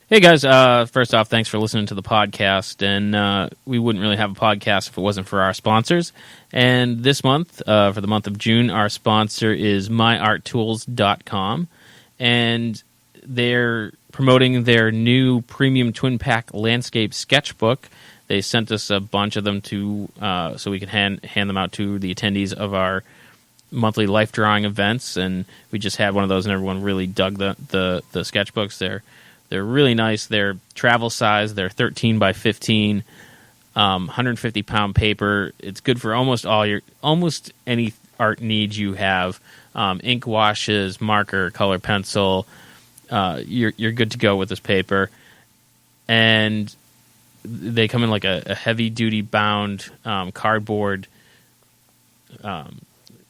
Hey guys, first off, thanks for listening to the podcast, and we wouldn't really have a podcast if it wasn't for our sponsors. And this month, for the month of June, our sponsor is myarttools.com, and they're promoting their new premium twin pack landscape sketchbook. They sent us a bunch of them to so we could hand them out to the attendees of our monthly life drawing events, and we just had one of those, and everyone really dug the sketchbooks. They're really nice. They're travel size. They're 13 by 15, 150-pound paper. It's good for almost any art needs you have. Ink washes, marker, color pencil. You're good to go with this paper. And they come in like a heavy-duty bound cardboard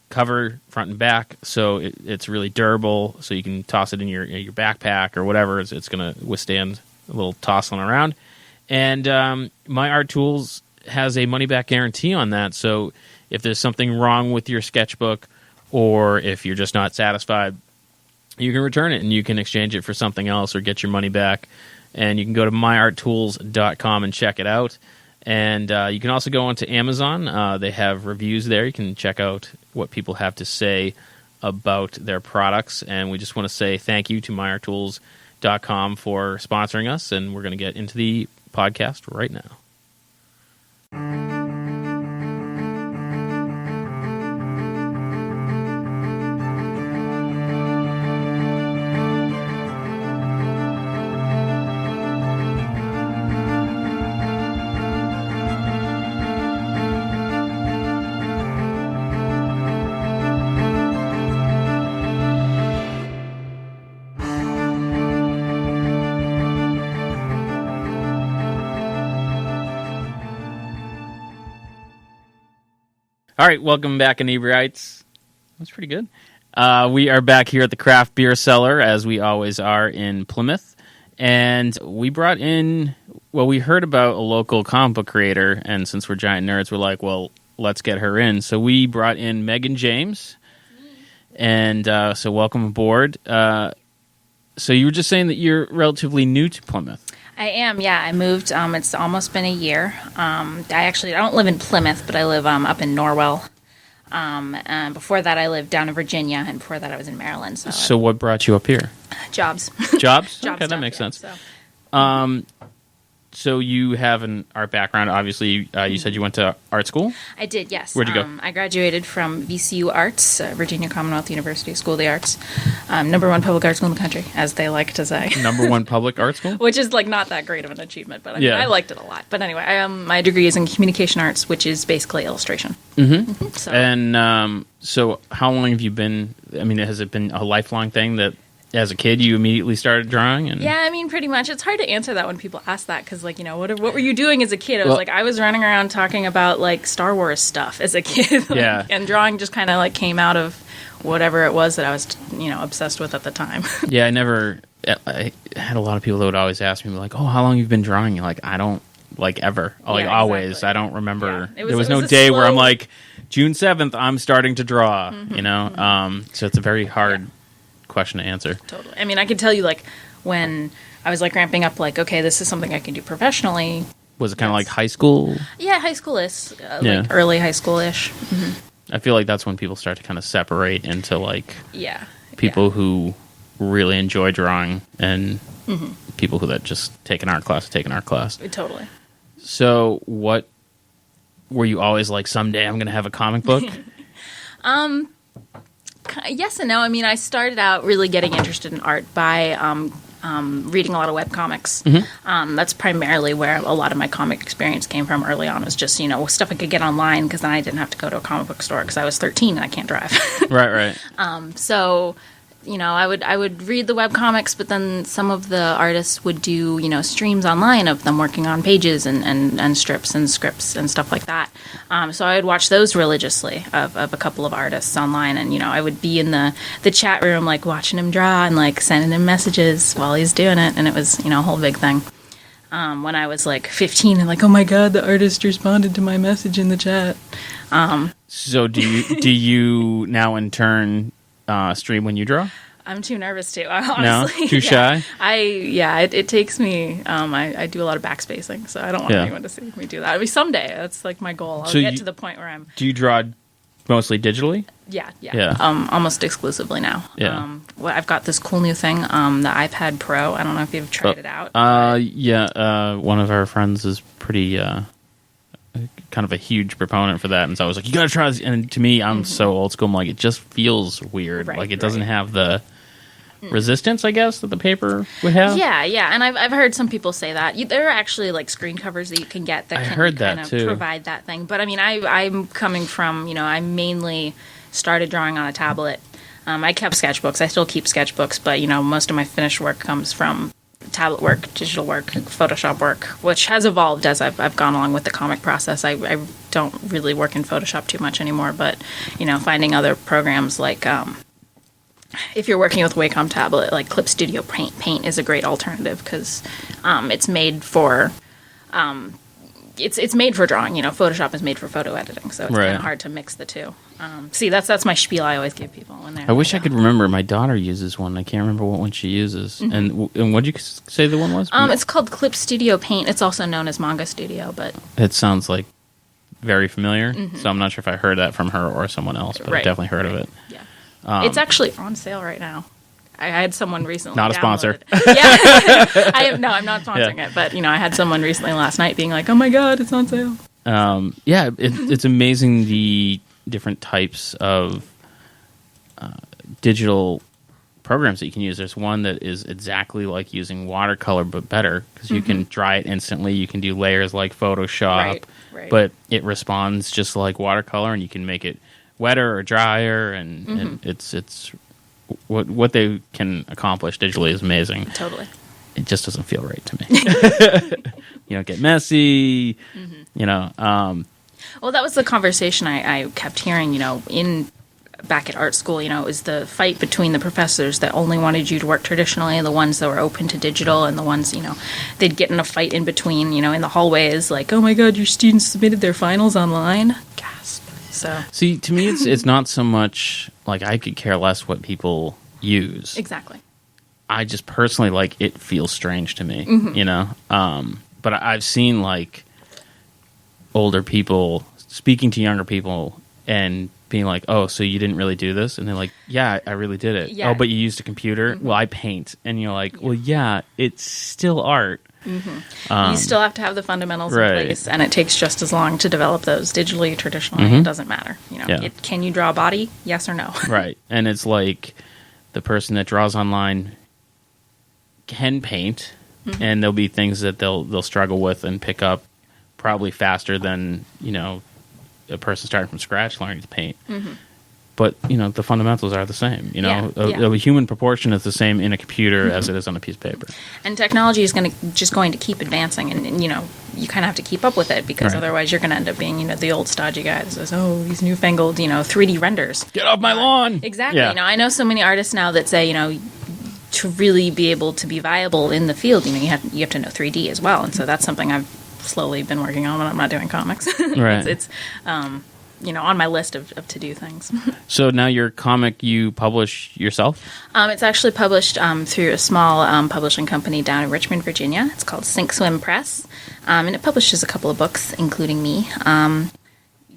cover front and back, so it's really durable, so you can toss it in your backpack or whatever. It's going to withstand a little tossing around. And My Art Tools has a money-back guarantee on that, so if there's something wrong with your sketchbook or if you're just not satisfied, you can return it and you can exchange it for something else or get your money back. And you can go to myarttools.com and check it out. And you can also go onto Amazon. They have reviews there. You can check out what people have to say about their products. And we just want to say thank you to myarttools.com for sponsoring us. And we're going to get into the podcast right now. All right, welcome back, Inebri-ites. That's pretty good. We are back here at the Craft Beer Cellar, as we always are in Plymouth. And we brought in, we heard about a local comic book creator, and since we're giant nerds, we're like, well, let's get her in. So we brought in Megan James, and so welcome aboard. So you were just saying that you're relatively new to Plymouth. I am, yeah. I moved, it's almost been a year. I don't live in Plymouth, but I live up in Norwell. And before that, I lived down in Virginia, and before that, I was in Maryland. So what brought you up here? Jobs. Jobs? Job Okay, stuff, that makes sense. So. So you have an art background. Obviously, you said you went to art school? I did, yes. Where'd you go? I graduated from VCU Arts, Virginia Commonwealth University School of the Arts. Number one public art school in the country, as they like to say. Number one public art school? Which is like not that great of an achievement, but I liked it a lot. But anyway, my degree is in communication arts, which is basically illustration. Mm-hmm. So. And so how long have you been, has it been a lifelong thing that as a kid you immediately started drawing? And yeah, pretty much. It's hard to answer that when people ask that because, what were you doing as a kid? I was running around talking about, Star Wars stuff as a kid. Yeah. And drawing just kind of, came out of whatever it was that I was, obsessed with at the time. Yeah, I had a lot of people that would always ask me, oh, how long have you been drawing? I don't, ever. Always. Exactly. I don't remember. Yeah. There was no day where I'm June 7th, I'm starting to draw, So it's a very hard question to answer. Totally. I can tell you, when I was, ramping up, okay, this is something I can do professionally. Was it kind of like high school? Yeah, high school-ish. Early high school-ish. Mm-hmm. I feel like that's when people start to kind of separate into, people yeah. who really enjoy drawing and people who that just take an art class. Totally. So what, were you always someday I'm going to have a comic book? Yes and no. I started out really getting interested in art by reading a lot of webcomics. Mm-hmm. That's primarily where a lot of my comic experience came from early on. It was just, stuff I could get online because then I didn't have to go to a comic book store because I was 13 and I can't drive. Right. So, I would read the webcomics, but then some of the artists would do, streams online of them working on pages and strips and scripts and stuff like that. So I would watch those religiously of a couple of artists online, and, I would be in the chat room, watching him draw and, sending him messages while he's doing it, and it was, a whole big thing. When I was 15 and oh my god, the artist responded to my message in the chat. So do you now in turn stream when you draw? I'm too nervous to, honestly. No? Too shy? It takes me, I do a lot of backspacing, so I don't want anyone to see me do that. I mean, someday, that's like my goal. I'll get to the point where I'm... Do you draw mostly digitally? Yeah. Almost exclusively now. Yeah. I've got this cool new thing, the iPad Pro. I don't know if you've tried it out. One of our friends is pretty... kind of a huge proponent for that, and so I was like, you gotta try this. And to me, I'm so old school, I'm like, it just feels weird. Like it doesn't have the resistance, I guess, that the paper would have. Yeah, and I've heard some people say that. There are actually like screen covers that you can get that kind of provide that thing. But I mean, I'm coming from, I mainly started drawing on a tablet. I kept sketchbooks. I still keep sketchbooks, but most of my finished work comes from tablet work, digital work, Photoshop work, which has evolved as I've gone along with the comic process. I don't really work in Photoshop too much anymore, but finding other programs like if you're working with Wacom tablet, like Clip Studio Paint is a great alternative because it's made for it's made for drawing. Photoshop is made for photo editing, so it's kind of hard to mix the two. See, that's my spiel I always give people when they're... I wish I could remember. My daughter uses one. I can't remember what one she uses. And what did you say the one was? It's called Clip Studio Paint. It's also known as Manga Studio, but... It sounds like very familiar, so I'm not sure if I heard that from her or someone else, but I've definitely heard of it. Yeah. It's actually on sale right now. I had someone recently... Not a sponsor. I'm not sponsoring it, but, I had someone recently last night being like, oh my god, it's on sale. It's amazing the different types of digital programs that you can use. There's one that is exactly like using watercolor, but better, because you can dry it instantly. You can do layers like Photoshop, but it responds just like watercolor, and you can make it wetter or drier, and it's what they can accomplish digitally is amazing. Totally. It just doesn't feel right to me. You don't get messy, Well, that was the conversation I kept hearing, back at art school, it was the fight between the professors that only wanted you to work traditionally and the ones that were open to digital, and the ones, they'd get in a fight in between, in the hallways, like, oh my god, your students submitted their finals online. Gasp. So. See, to me, it's not so much, like, I could care less what people use. Exactly. I just personally, like, it feels strange to me, but I've seen, like, older people speaking to younger people and being like, oh, so you didn't really do this? And they're like, yeah, I really did it. Yeah. Oh, but you used a computer? Well, I paint. And you're like, well, yeah, it's still art. You still have to have the fundamentals in place, and it takes just as long to develop those digitally, traditionally. It doesn't matter. Can you draw a body? Yes or no? Right. And it's like the person that draws online can paint, and there'll be things that they'll struggle with and pick up probably faster than a person starting from scratch learning to paint. But the fundamentals are the same. A human proportion is the same in a computer as it is on a piece of paper. And technology is going to keep advancing, and you kind of have to keep up with it, because otherwise you're going to end up being the old stodgy guy that says, oh, these newfangled 3D renders. Get off my lawn. Exactly. Yeah. I know so many artists now that say to really be able to be viable in the field, you have to know 3D as well, and so that's something I've slowly been working on when I'm not doing comics. Right. It's on my list of to-do things. So now your comic, you publish yourself? It's actually published through a small publishing company down in Richmond, Virginia. It's called Sink Swim Press, and it publishes a couple of books, including me.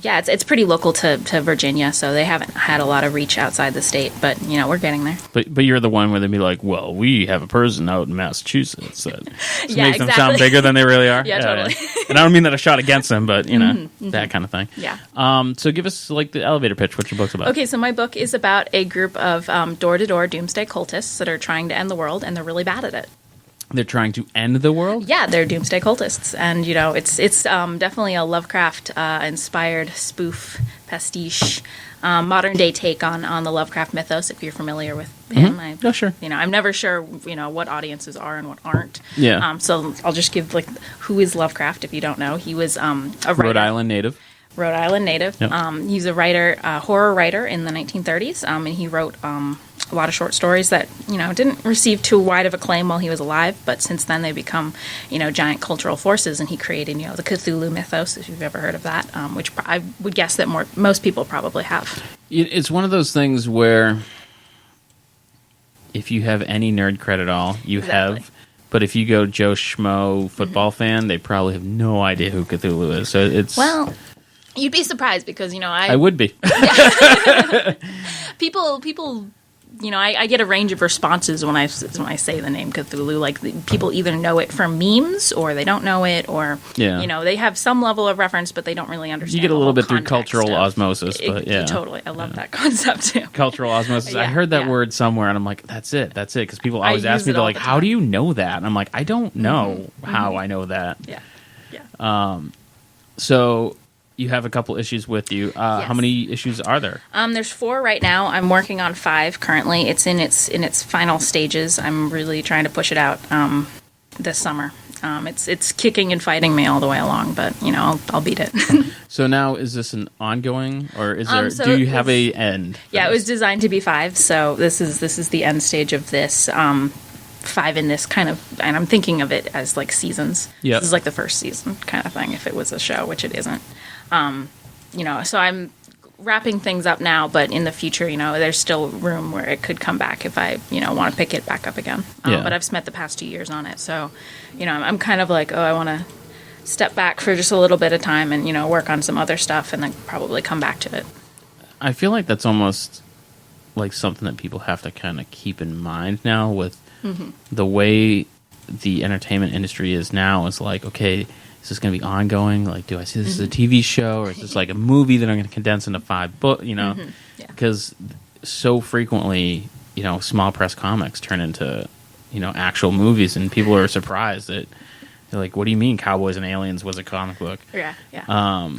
It's pretty local to Virginia, so they haven't had a lot of reach outside the state, but, we're getting there. But you're the one where they'd be like, well, we have a person out in Massachusetts that makes them sound bigger than they really are. Yeah, totally. And I don't mean that a shot against them, but, that kind of thing. Yeah. So give us, like, the elevator pitch. What's your book's about? Okay, so my book is about a group of door-to-door doomsday cultists that are trying to end the world, and they're really bad at it. They're trying to end the world? Yeah, they're doomsday cultists. And, it's definitely a Lovecraft inspired spoof, pastiche, modern-day take on the Lovecraft mythos, if you're familiar with him. Sure. I'm never sure, what audiences are and what aren't. Yeah. So I'll just give, who is Lovecraft, if you don't know. He was a writer. Rhode Island native. Yep. He's a writer, horror writer in the 1930s, and he wrote a lot of short stories that, didn't receive too wide of acclaim while he was alive, but since then they've become, giant cultural forces, and he created, the Cthulhu Mythos, if you've ever heard of that, which I would guess that most people probably have. It's one of those things where if you have any nerd cred at all, you Exactly. have. But if you go Joe Schmo football fan, they probably have no idea who Cthulhu is. So it's Well, you'd be surprised because I would be. people I get a range of responses when I say the name Cthulhu. Like people either know it from memes or they don't know it, or they have some level of reference, but they don't really understand. You get a little bit through context cultural osmosis, but yeah, totally. I love that concept too. Cultural osmosis. I heard that word somewhere, and I'm like, that's it, because people always ask me, they're like, how do you know that? And I'm like, I don't know how I know that. Yeah. So you have a couple issues with you. Yes. How many issues are there? There's 4 right now. I'm working on 5 currently. It's in its final stages. I'm really trying to push it out this summer. It's kicking and fighting me all the way along, but I'll beat it. So now, is this an ongoing, or is there? So do you have a end? Yeah, it was designed to be 5. So this is the end stage of this. 5 in this kind of, and I'm thinking of it as like seasons. Yep. This is like the first season kind of thing. If it was a show, which it isn't. So I'm wrapping things up now, but in the future, there's still room where it could come back if I, want to pick it back up again. But I've spent the past 2 years on it, so, I'm kind of like, I want to step back for just a little bit of time and, work on some other stuff and then probably come back to it. I feel like that's almost like something that people have to kind of keep in mind now with the way the entertainment industry is now. Is like, okay, is this going to be ongoing? Like, do I see this as a TV show, or is this like a movie that I'm going to condense into 5 books? Because so frequently, small press comics turn into, actual movies, and people are surprised that they're like, "What do you mean, Cowboys and Aliens was a comic book?" Yeah.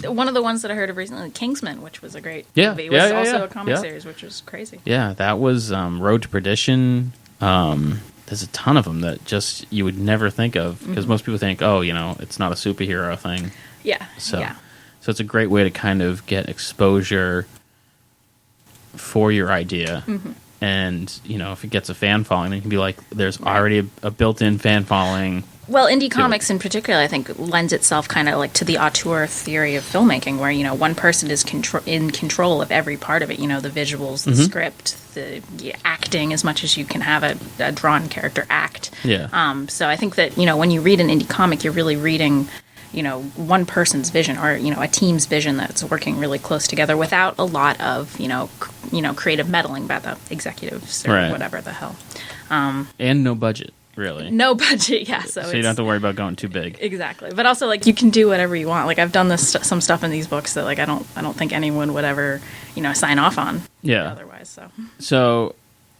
One of the ones that I heard of recently, Kingsman, which was a great movie, was also a comic series, which was crazy. Yeah, that was Road to Perdition. There's a ton of them that just you would never think of, because most people think, it's not a superhero thing. Yeah. So it's a great way to kind of get exposure for your idea. And, if it gets a fan following, then you can be like, there's already a built-in fan following. Well, indie comics in particular, I think, lends itself kind of like to the auteur theory of filmmaking, where, one person is in control of every part of it, the visuals, the script, the acting, as much as you can have a drawn character act. Yeah. So I think that, when you read an indie comic, you're really reading, one person's vision, or, a team's vision that's working really close together without a lot of, creative meddling by the executives or whatever the hell. And no budget. Really? No budget, yeah. So you don't have to worry about going too big. Exactly. But also, like, you can do whatever you want. Like, I've done some stuff in these books that, like, I don't think anyone would ever, sign off on. Yeah. Otherwise, So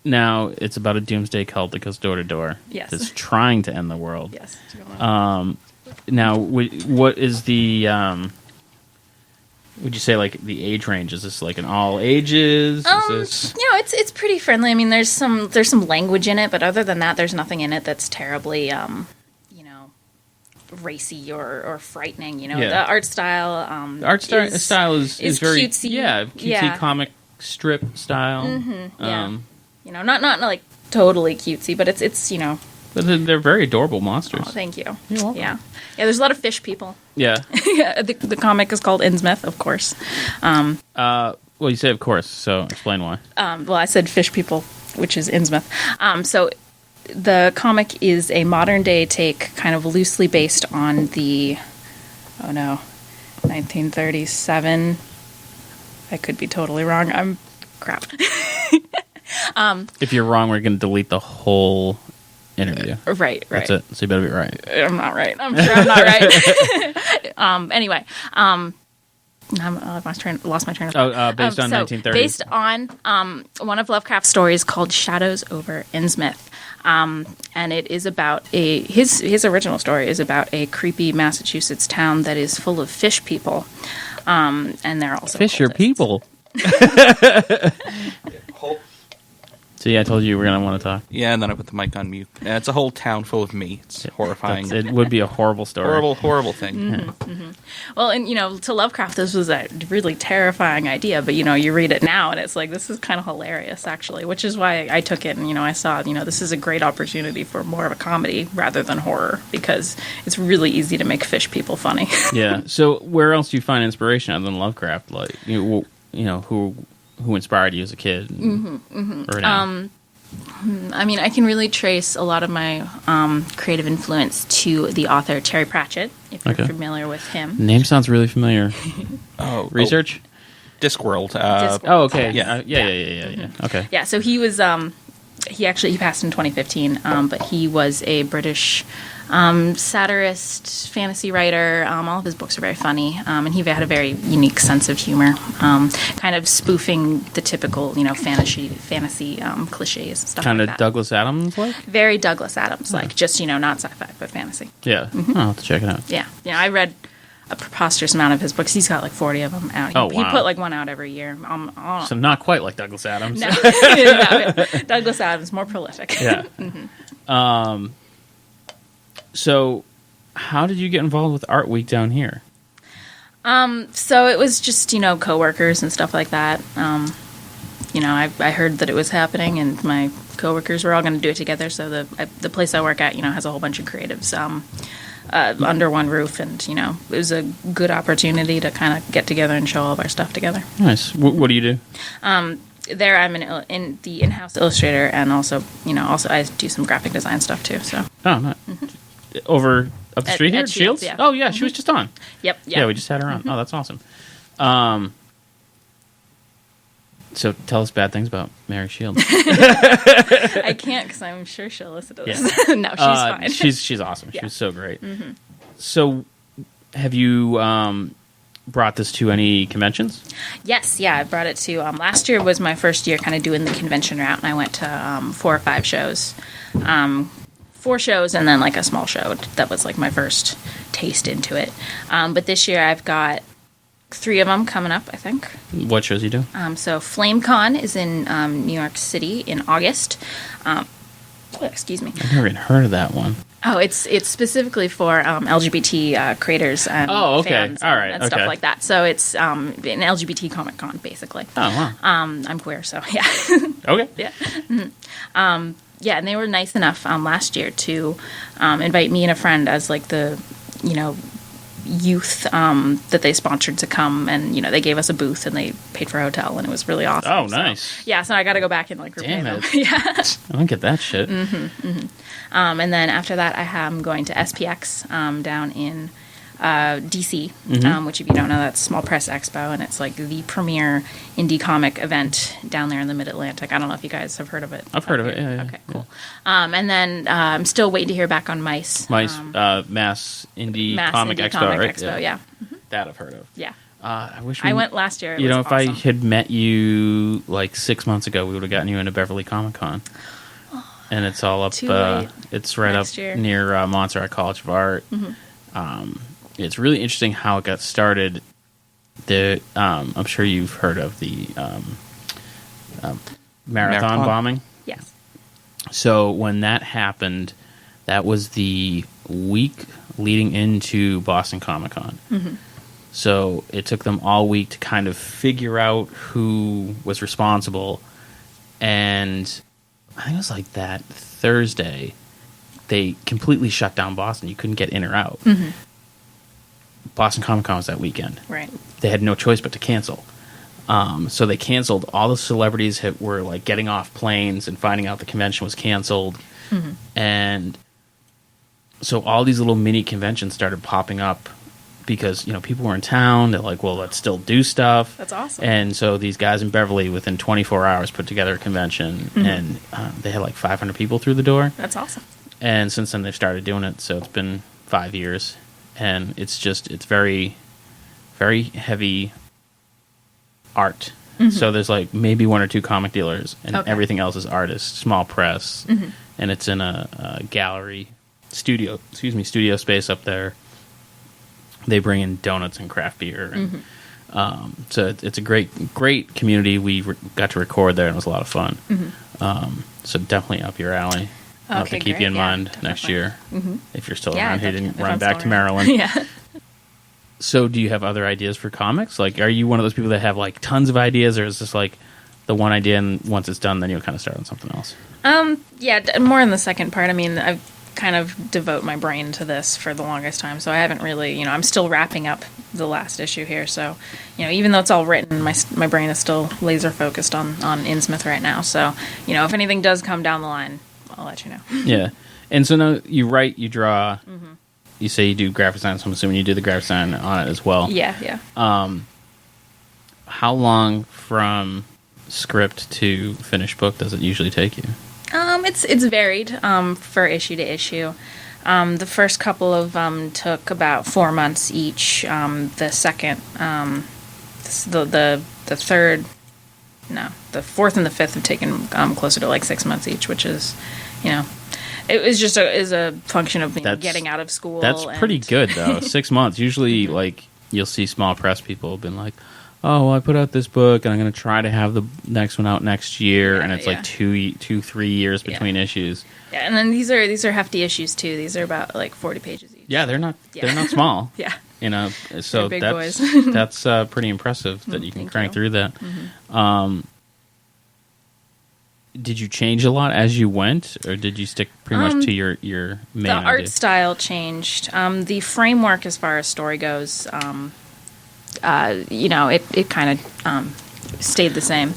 now it's about a doomsday cult that goes door to door. Yes. That's trying to end the world. Yes. Now, what is the? Would you say like the age range? Is this like an all ages? Is this... it's pretty friendly. I mean, there's some language in it, but other than that, there's nothing in it that's terribly, racy or frightening. The art style. The art style is very cutesy. Yeah, cutesy comic strip style. Not like totally cutesy, but it's But they're very adorable monsters. Oh, thank you. You're welcome. Yeah. There's a lot of fish people. Yeah. The comic is called Innsmouth, of course. Well, you say of course, so explain why. Well, I said fish people, which is Innsmouth. So the comic is a modern day take, kind of loosely based on the 1937. I could be totally wrong. Crap. If you're wrong, we're going to delete the whole interview. Right. That's it. So you better be right. I'm not right. I'm sure I'm not right. Anyway, I lost my train of thought. Based on 1930s. Based on one of Lovecraft's stories called Shadows over Innsmouth. And it is about his original story is about a creepy Massachusetts town that is full of fish people. And they're also Fisher cultists. people. See, I told you we were going to want to talk. Yeah, and then I put the mic on mute. It's a whole town full of me. It's horrifying. It would be a horrible story. Horrible thing. Mm-hmm. Well, and, to Lovecraft, this was a really terrifying idea, but, you read it now, and it's like, this is kind of hilarious, actually, which is why I took it, and, I saw, this is a great opportunity for more of a comedy rather than horror, because it's really easy to make fish people funny. Yeah. So where else do you find inspiration other than Lovecraft? Like, who inspired you as a kid? Or now? I mean, I can really trace a lot of my creative influence to the author Terry Pratchett, if you're familiar with him. Name sounds really familiar. Research? Discworld. Discworld. Oh, okay. Yeah. Yeah. Okay. Yeah, so he was, he passed in 2015, but he was a British satirist, fantasy writer. All of his books are very funny, and he had a very unique sense of humor, kind of spoofing the typical, fantasy cliches and stuff Kind like of that. Douglas Adams like? Very Douglas Adams like, just, not sci-fi, but fantasy. Yeah. I'll have to check it out. Yeah. I read a preposterous amount of his books. He's got like 40 of them out. He put like one out every year. So not quite like Douglas Adams. No. No. Douglas Adams, more prolific. Yeah. So how did you get involved with Art Week down here? So it was just, coworkers and stuff like that. I heard that it was happening, and my coworkers were all going to do it together. So the place I work at, has a whole bunch of creatives under one roof, and it was a good opportunity to kind of get together and show all of our stuff together. Nice. What do you do? There, I'm in the in-house illustrator, and also I do some graphic design stuff too. So. Oh, nice. Over up the street here, at Shields. yeah. Oh yeah, she was just on. Yep. Yeah, we just had her on. Oh, that's awesome. So tell us bad things about Mary Shields. I can't, because I'm sure she'll listen to this. Yeah. No, she's fine. She's awesome. Yeah. She was so great. So, have you brought this to any conventions? Yes, yeah, I brought it to. Last year was my first year kind of doing the convention route, and I went to 4 or 5 shows. 4 shows and then like a small show. That was like my first taste into it. But this year I've got 3 of them coming up, I think. What shows you do? So FlameCon is in New York City in August. Excuse me. I've never even heard of that one. Oh, it's specifically for LGBT creators and fans all right, and stuff like that. So it's an LGBT Comic Con, basically. Oh, wow. I'm queer, so yeah. Okay. Yeah. Yeah, and they were nice enough last year to invite me and a friend as like the, youth that they sponsored to come, and they gave us a booth and they paid for a hotel, and it was really awesome. Oh, nice. So I got to go back and like repay them. Yeah. I don't get that shit. And then after that, I'm going to SPX down in DC, which if you don't know, that's Small Press Expo, and it's like the premier indie comic event down there in the Mid-Atlantic. I don't know if you guys have heard of it. I've heard of it, yeah. Okay, cool. And then I'm still waiting to hear back on MICE. Mass Indie Comic Expo, right? Expo, yeah. That I've heard of. Yeah. I wish I went last year. It if was I awesome. had met you like 6 months ago, we would have gotten you into Beverly Comic Con. And it's all up. Too late. It's right Next up year. near Montserrat College of Art. It's really interesting how it got started. I'm sure you've heard of the marathon bombing. Yes. So when that happened, that was the week leading into Boston Comic Con. So it took them all week to kind of figure out who was responsible. And I think it was like that Thursday, they completely shut down Boston. You couldn't get in or out. Boston Comic Con was that weekend. Right. They had no choice but to cancel. So they canceled. All the celebrities were like getting off planes and finding out the convention was canceled. And so all these little mini conventions started popping up because, people were in town. They're like, well, let's still do stuff. That's awesome. And so these guys in Beverly, within 24 hours, put together a convention. And they had like 500 people through the door. That's awesome. And since then, they've started doing it. So it's been 5 years. And it's very, very heavy art. So there's like maybe 1 or 2 comic dealers, and everything else is artists, small press. And it's in a gallery studio space up there. They bring in donuts and craft beer. And, so it's a great community. We got to record there, and it was a lot of fun. So definitely up your alley. I'll have to keep you in mind next year if you're still around here and run back to Maryland. Yeah. So do you have other ideas for comics? Like, are you one of those people that have like tons of ideas, or is this like the one idea and once it's done, then you'll kind of start on something else? Yeah, more in the second part. I mean, I've kind of devote my brain to this for the longest time, so I haven't really, I'm still wrapping up the last issue here, so, even though it's all written, my brain is still laser focused on Innsmouth right now, so, if anything does come down the line, I'll let you know. Yeah. And so now you write, you draw, you say you do graphic design, so I'm assuming you do the graphic design on it as well. Yeah. How long from script to finished book does it usually take you? It's varied for issue to issue. The first couple of took about 4 months each. The second, the third, no, the fourth and the fifth have taken closer to like 6 months each, which is, it was just a function of getting out of school. That's pretty good though. 6 months. Usually, like you'll see small press people have been like, oh, well, I put out this book, and I'm going to try to have the next one out next year, and it's like 2-3 years between issues. Yeah, and then these are hefty issues too. These are about like 40 pages each. Yeah, they're not small. Yeah, so big that's boys. that's pretty impressive that you can crank through that. Did you change a lot as you went, or did you stick pretty much to your main The idea? art style changed. The framework, as far as story goes, it kind of stayed the same.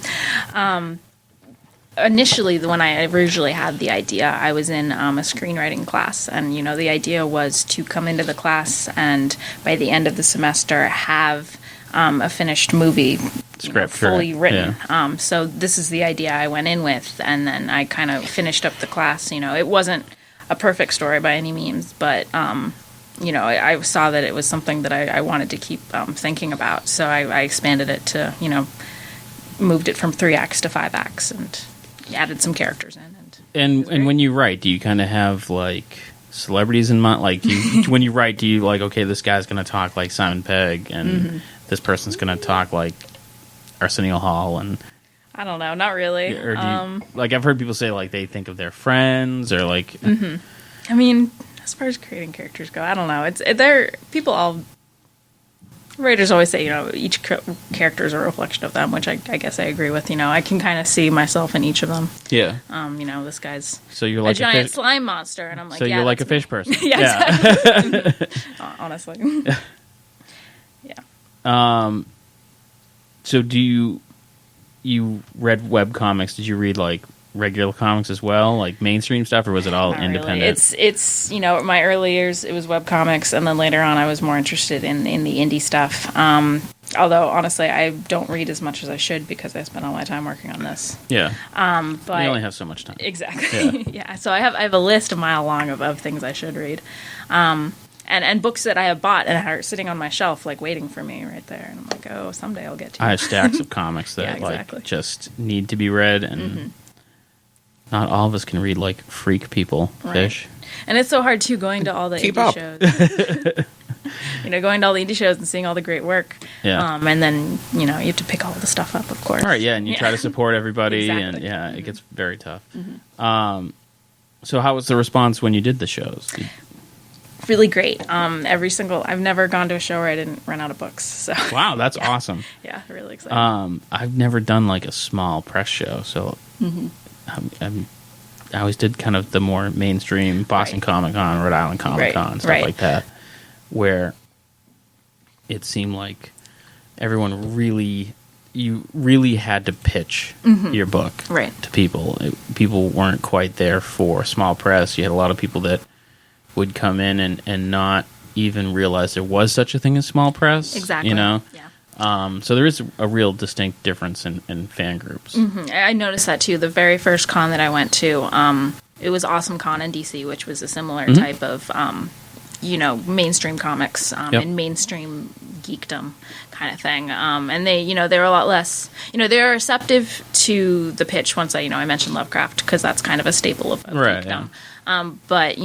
Initially, when I originally had the idea, I was in a screenwriting class, and the idea was to come into the class and by the end of the semester have a finished movie Script, fully written. Yeah. So this is the idea I went in with, and then I kind of finished up the class. It wasn't a perfect story by any means, but I saw that it was something that I wanted to keep thinking about. So I expanded it to, moved it from 3 acts to 5 acts and added some characters in. And when you write, do you kind of have like celebrities in mind? Like, when you write, do you like, okay, this guy's going to talk like Simon Pegg, and this person's going to talk like Arsenio Hall, and I don't know, not really. Or do you, like, I've heard people say like they think of their friends or like. I mean, as far as creating characters go, I don't know. Writers always say, each character is a reflection of them, which I guess I agree with. I can kind of see myself in each of them. Yeah. This guy's so you're like a giant slime monster, and I'm like, so you're like a fish person. Yeah. Exactly. Honestly. Yeah. So do you read webcomics? Did you read like regular comics as well, like mainstream stuff, or was it all Not independent? Really. It's my early years it was webcomics, and then later on I was more interested in the indie stuff. Although honestly, I don't read as much as I should because I spend all my time working on this. Yeah. But you only have so much time. Exactly. Yeah. So I have a list a mile long of things I should read. And books that I have bought and are sitting on my shelf, like waiting for me right there. And I'm like, oh, someday I'll get to it. I have stacks of comics that like just need to be read, and not all of us can read like freak people fish. And it's so hard too, going to all the indie shows. Going to all the indie shows and seeing all the great work. Yeah. And then you have to pick all the stuff up, of course. All right. Yeah, and you try to support everybody, Exactly. and it gets very tough. So how was the response when you did the shows? Really great. I've never gone to a show where I didn't run out of books. So Wow, that's awesome. Yeah, really exciting. I've never done like a small press show, so I always did kind of the more mainstream Boston Comic Con, Rhode Island Comic Con, stuff like that, where it seemed like everyone you really had to pitch your book to people. People weren't quite there for small press. You had a lot of people that would come in and not even realize there was such a thing as small press. Exactly. Yeah. So there is a real distinct difference in fan groups. I noticed that too. The very first con that I went to, it was Awesome Con in DC, which was a similar type of, mainstream comics and mainstream geekdom kind of thing. And they were a lot less, they were receptive to the pitch once I mentioned Lovecraft, because that's kind of a staple of geekdom. Yeah. But,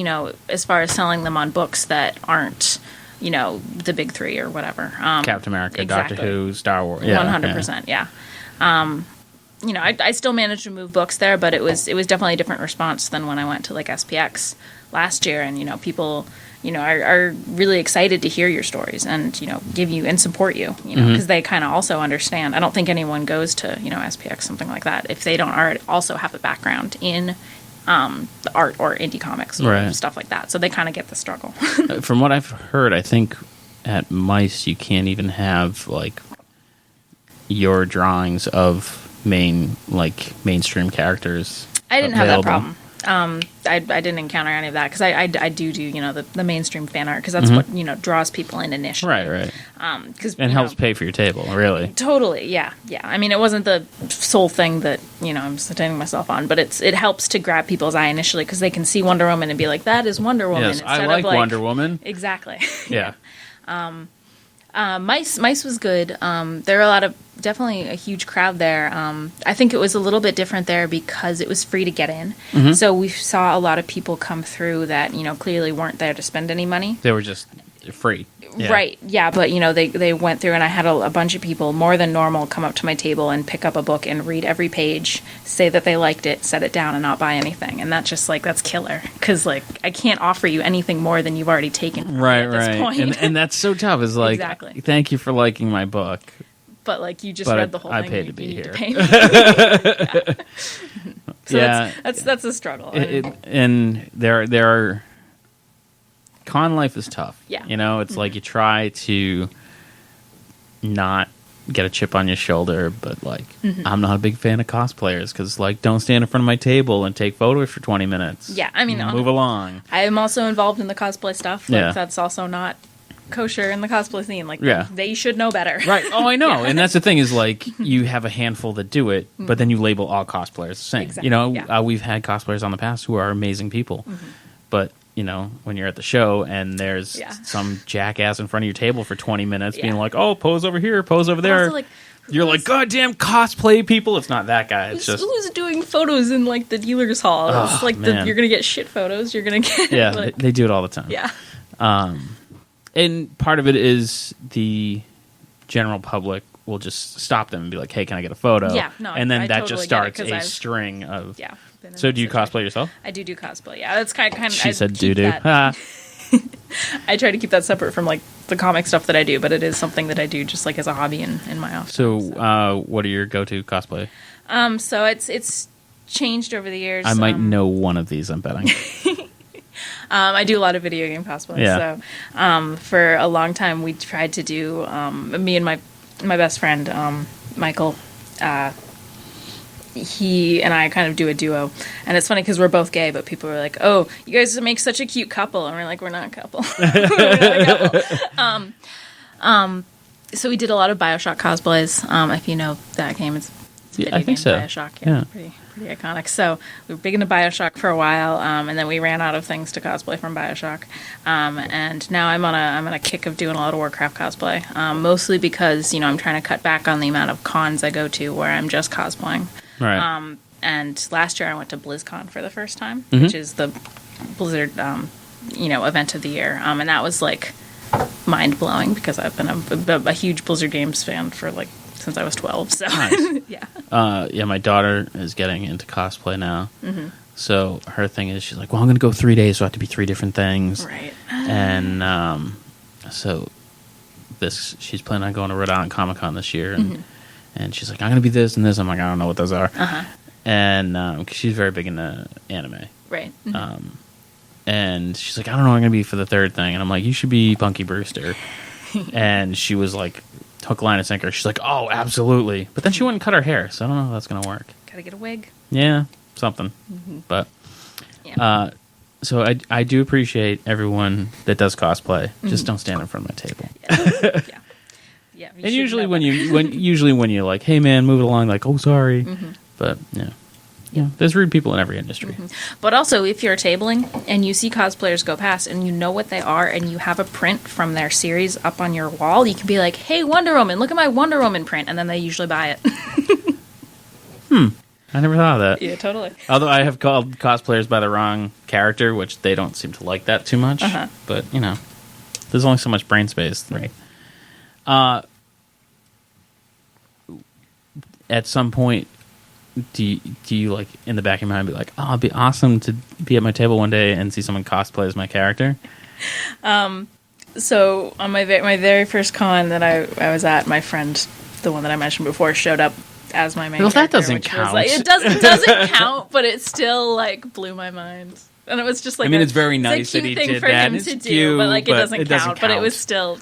as far as selling them on books that aren't, the big three or whatever. Captain America, exactly. Doctor Who, Star Wars. 100%, yeah. I still managed to move books there, but it was definitely a different response than when I went to like SPX last year, and people are really excited to hear your stories and give you and support you, because they kind of also understand. I don't think anyone goes to SPX, something like that, if they don't already also have a background in the art or indie comics or Right. stuff like that. So they kind of get the struggle. From what I've heard, I think at Mice you can't even have like your drawings of mainstream characters. I didn't have that available. problem. I didn't encounter any of that because I do the mainstream fan art because that's what draws people in initially. Right. Because And helps pay for your table, really. Totally, yeah. I mean, it wasn't the sole thing that I'm sustaining myself on, but it helps to grab people's eye initially because they can see Wonder Woman and be like, "That is Wonder Woman." Yes, I like Wonder Woman. Exactly. Yeah. Mice was good. There were definitely a huge crowd there. I think it was a little bit different there because it was free to get in. Mm-hmm. So we saw a lot of people come through that clearly weren't there to spend any money. They were just free. Yeah. Right, yeah, but they went through and I had a bunch of people, more than normal, come up to my table and pick up a book and read every page, say that they liked it, set it down, and not buy anything. And that's just that's killer, because I can't offer you anything more than you've already taken from me at this point. And that's so tough, is like, Exactly. Thank you for liking my book. But you just But read the whole I thing. paid you to be need here. To pay me. So Yeah. that's a struggle. And there are... Con life is tough. Yeah. It's like you try to not get a chip on your shoulder, but I'm not a big fan of cosplayers because don't stand in front of my table and take photos for 20 minutes. Yeah, I mean, move along. I am also involved in the cosplay stuff. Yeah. That's also not kosher in the cosplay scene. Yeah. They should know better. Right. Oh, I know. And that's the thing is you have a handful that do it, but then you label all cosplayers the same. Exactly, We've had cosplayers on the past who are amazing people, but when you're at the show and there's some jackass in front of your table for 20 minutes being like, oh, pose over here, pose over there. Also, You're like, goddamn cosplay people. It's not that guy. It's just... Who's doing photos in the dealer's hall? It's man. you're going to get shit photos. You're going to get... Yeah, they do it all the time. Yeah. And part of it is the general public will just stop them and be like, hey, can I get a photo? Yeah, no, and then I that totally just get it, starts 'cause a string of... Yeah. been in So that do you situation. cosplay yourself? I do cosplay. Yeah, that's kind of. She I said keep doo-doo. that- I try to keep that separate from the comic stuff that I do, but it is something that I do just as a hobby in my office. So what are your go-to cosplay? So it's changed over the years. I might know one of these, I'm betting. I do a lot of video game cosplay. Yeah. So for a long time, we tried to do me and my best friend Michael. He and I kind of do a duo, and it's funny because we're both gay, but people were like, "Oh, you guys make such a cute couple," and we're like, "We're not a couple." We're not a couple. So we did a lot of BioShock cosplays. If you know that game, it's a video I think game, so. BioShock, yeah. Pretty iconic. So we were big into BioShock for a while, and then we ran out of things to cosplay from BioShock. And now I'm on a kick of doing a lot of Warcraft cosplay, mostly because I'm trying to cut back on the amount of cons I go to where I'm just cosplaying. Right. And last year I went to BlizzCon for the first time, which is the Blizzard, event of the year. And that was mind blowing because I've been a huge Blizzard Games fan for since I was 12. So Nice. yeah. My daughter is getting into cosplay now. Mm-hmm. So her thing is she's like, well, I'm going to go 3 days, so I have to be 3 different things. Right. And so she's planning on going to Rhode Island Comic Con this year, and she's like, I'm going to be this and this. I'm like, I don't know what those are. Uh-huh. And 'cause she's very big into anime. Right. And she's like, I don't know what I'm going to be for the third thing. And I'm like, you should be Punky Brewster. And she was like, hook, line, and sinker. She's like, oh, absolutely. But then she went and cut her hair, so I don't know if that's going to work. Gotta get a wig. Yeah, something. But Yeah. so I do appreciate everyone that does cosplay. Just don't stand in front of my table. Yeah. Yeah. And usually when you're like, hey man, move it along, like, oh sorry. But yeah, there's rude people in every industry. But also, if you're tabling and you see cosplayers go past and you know what they are and you have a print from their series up on your wall, you can be like, hey, Wonder Woman, look at my Wonder Woman print. And then they usually buy it. I never thought of that. Yeah, totally. Although I have called cosplayers by the wrong character, which they don't seem to like that too much. But, there's only so much brain space. Right. At some point, do you like in the back of your mind be like, oh, it'd be awesome to be at my table one day and see someone cosplay as my character? So on my very first con that I was at, my friend, the one that I mentioned before, showed up as my main Well, that character, doesn't which was, count. like, it doesn't count, but it still like blew my mind. And it was just like I mean, it's very nice a that he cute thing did for that. him It's to do, cute, but like it doesn't it doesn't count. But it count. was still,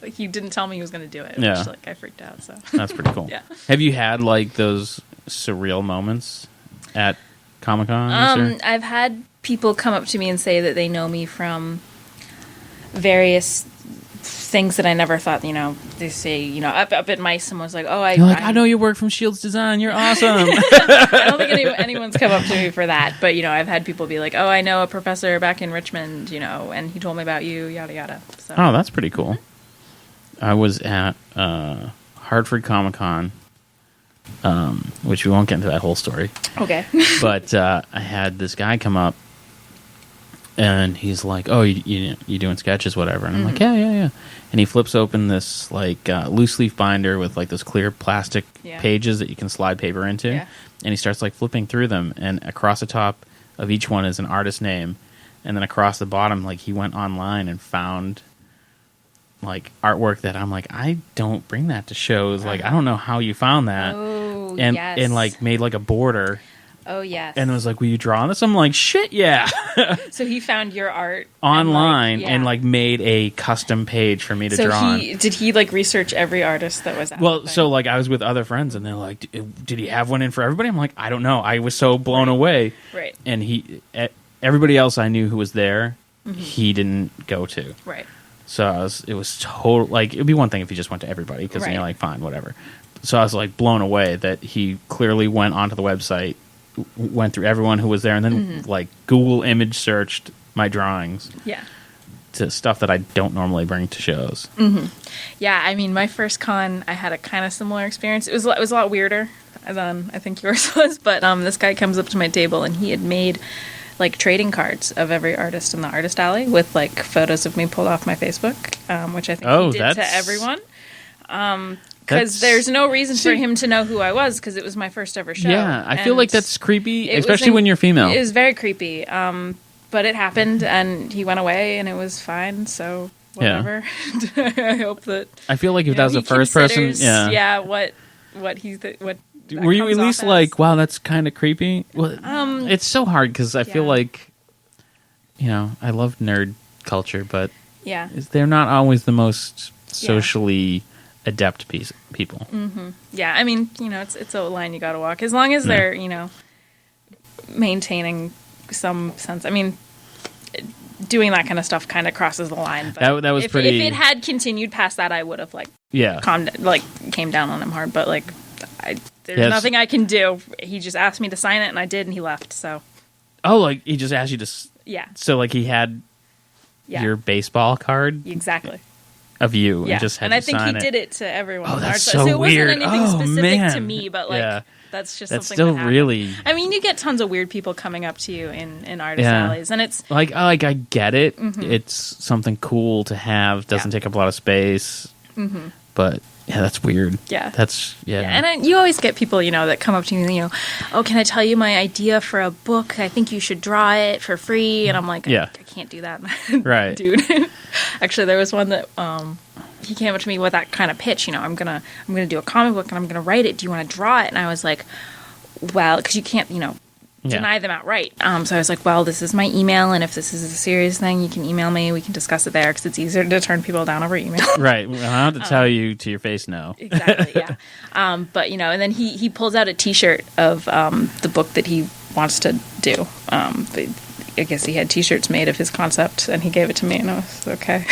he didn't tell me he was going to do it. Yeah. Which, like, I freaked out. So That's pretty cool. Yeah. Have you had like those surreal moments at Comic-Con? I've had people come up to me and say that they know me from various things that I never thought. They say, up at Mice, someone's like, "Oh, You're like, I know you work from Shields Design. You're awesome. I don't think anyone's come up to me for that, but I've had people be like, "Oh, I know a professor back in Richmond, and he told me about you, yada yada." So. Oh, that's pretty cool. I was at Hartford Comic-Con, which we won't get into that whole story. Okay. But I had this guy come up, and he's like, "Oh, you doing sketches, whatever?" And I'm like, "Yeah." And he flips open this like loose leaf binder with like those clear plastic pages that you can slide paper into, and he starts like flipping through them, and across the top of each one is an artist name, and then across the bottom, like he went online and found like artwork that I'm like, I don't bring that to shows. Like, I don't know how you found that. Oh, and yes. and like made like a border. Oh, yes. And it was like, will you draw on this? I'm like, shit, yeah. So he found your art Online and like made a custom page for me to draw on. Did he like research every artist that was at Well, the thing? so like I was with other friends and they're like, did he have one in for everybody? I'm like, I don't know. I was so blown away. Right. And everybody else I knew who was there, he didn't go to. Right. So it was total, like, it'd be one thing if he just went to everybody because then you're like, fine, whatever. So I was like blown away that he clearly went onto the website, went through everyone who was there, and then like Google image searched my drawings. Yeah. To stuff that I don't normally bring to shows. Yeah, I mean, my first con, I had a kind of similar experience. It was a lot weirder than I think yours was, but this guy comes up to my table and he had made like trading cards of every artist in the artist alley with like photos of me pulled off my Facebook, which I think he did to everyone. Because there's no reason for him to know who I was because it was my first ever show. Yeah, I feel like that's creepy, especially when you're female. It was very creepy. But it happened, and he went away, and it was fine. So whatever. Yeah. I hope that. I feel like if that was the first person, what he what. Were you at least like, wow, that's kind of creepy? Well, it's so hard because I feel like, I love nerd culture, but they're not always the most socially adept people. Mm-hmm. Yeah, I mean, it's a line you got to walk as long as they're maintaining some sense. I mean, doing that kind of stuff kind of crosses the line. But that was pretty. If it had continued past that, I would have came down on him hard. But there's nothing I can do. He just asked me to sign it, and I did, and he left. So. Oh, like he just asked you to. Yeah. So like he had your baseball card exactly of you, and just had and I to think sign he did it to everyone. Oh, that's so it weird. wasn't anything specific man. to me, but that's just that's something still that happened. really. I mean, you get tons of weird people coming up to you in artist alleys, and it's like I get it. It's something cool to have. Doesn't take up a lot of space, but. Yeah, that's weird. Yeah. That's, And you always get people, that come up to you, oh, can I tell you my idea for a book? I think you should draw it for free. And I'm like, I can't do that, right, dude. Actually, there was one that he came up to me with that kind of pitch. I'm gonna do a comic book and I'm gonna write it. Do you want to draw it? And I was like, well, because you can't, deny them outright. So I was like, well, this is my email, and if this is a serious thing, you can email me. We can discuss it there because it's easier to turn people down over email. Right. Well, I don't have to tell you to your face no. Exactly, yeah. But, and then he pulls out a T-shirt of the book that he wants to do. I guess he had T-shirts made of his concept, and he gave it to me, and I was okay.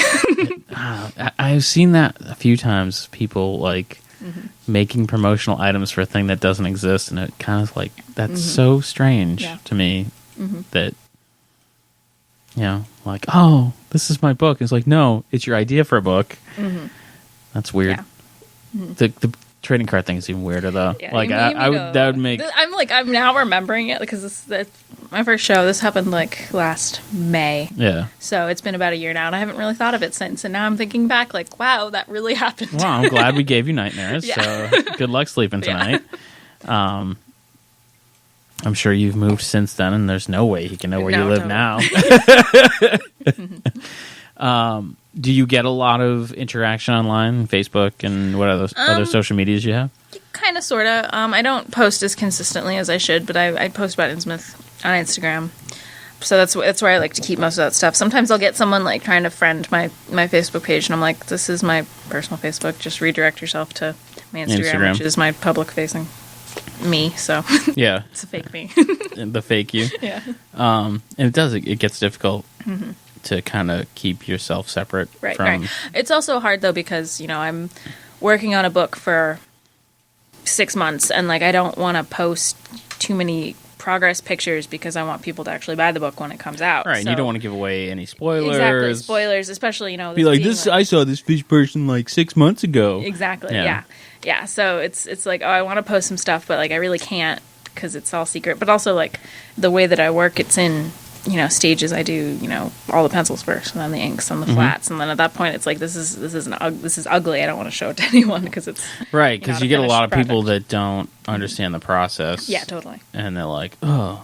I've seen that a few times, people, making promotional items for a thing that doesn't exist, and it kind of that's so strange to me that oh, this is my book. It's like, no, it's your idea for a book. That's weird. The trading card thing is even weirder though. That would make I'm now remembering it because it's my first show. This happened last May. Yeah. So it's been about a year now, and I haven't really thought of it since. And now I'm thinking back, wow, that really happened. Well, I'm glad we gave you nightmares. So good luck sleeping tonight. I'm sure you've moved since then, and there's no way he can know where you live now. Do you get a lot of interaction online, Facebook, and what other social medias you have? Kind of, sort of. I don't post as consistently as I should, but I post about Innsmouth on Instagram. So that's where I like to keep most of that stuff. Sometimes I'll get someone like trying to friend my Facebook page, and I'm like, this is my personal Facebook. Just redirect yourself to my Instagram. Which is my public-facing me. So yeah, it's a fake me. The fake you. Yeah. And it gets difficult to kind of keep yourself separate Right. from. It's also hard though because I'm working on a book for 6 months, and like I don't want to post too many progress pictures because I want people to actually buy the book when it comes out. Right, and you don't want to give away any spoilers. Exactly, spoilers, especially be like this. I saw this fish person like 6 months ago. Exactly. Yeah. So it's like, oh, I want to post some stuff, but like I really can't because it's all secret. But also like the way that I work, it's in stages. I do all the pencils first, and then the inks and the flats, and then at that point, it's like this is ugly. I don't want to show it to anyone because it's right because you get a lot of people that don't understand the process. Yeah, totally. And they're like, oh,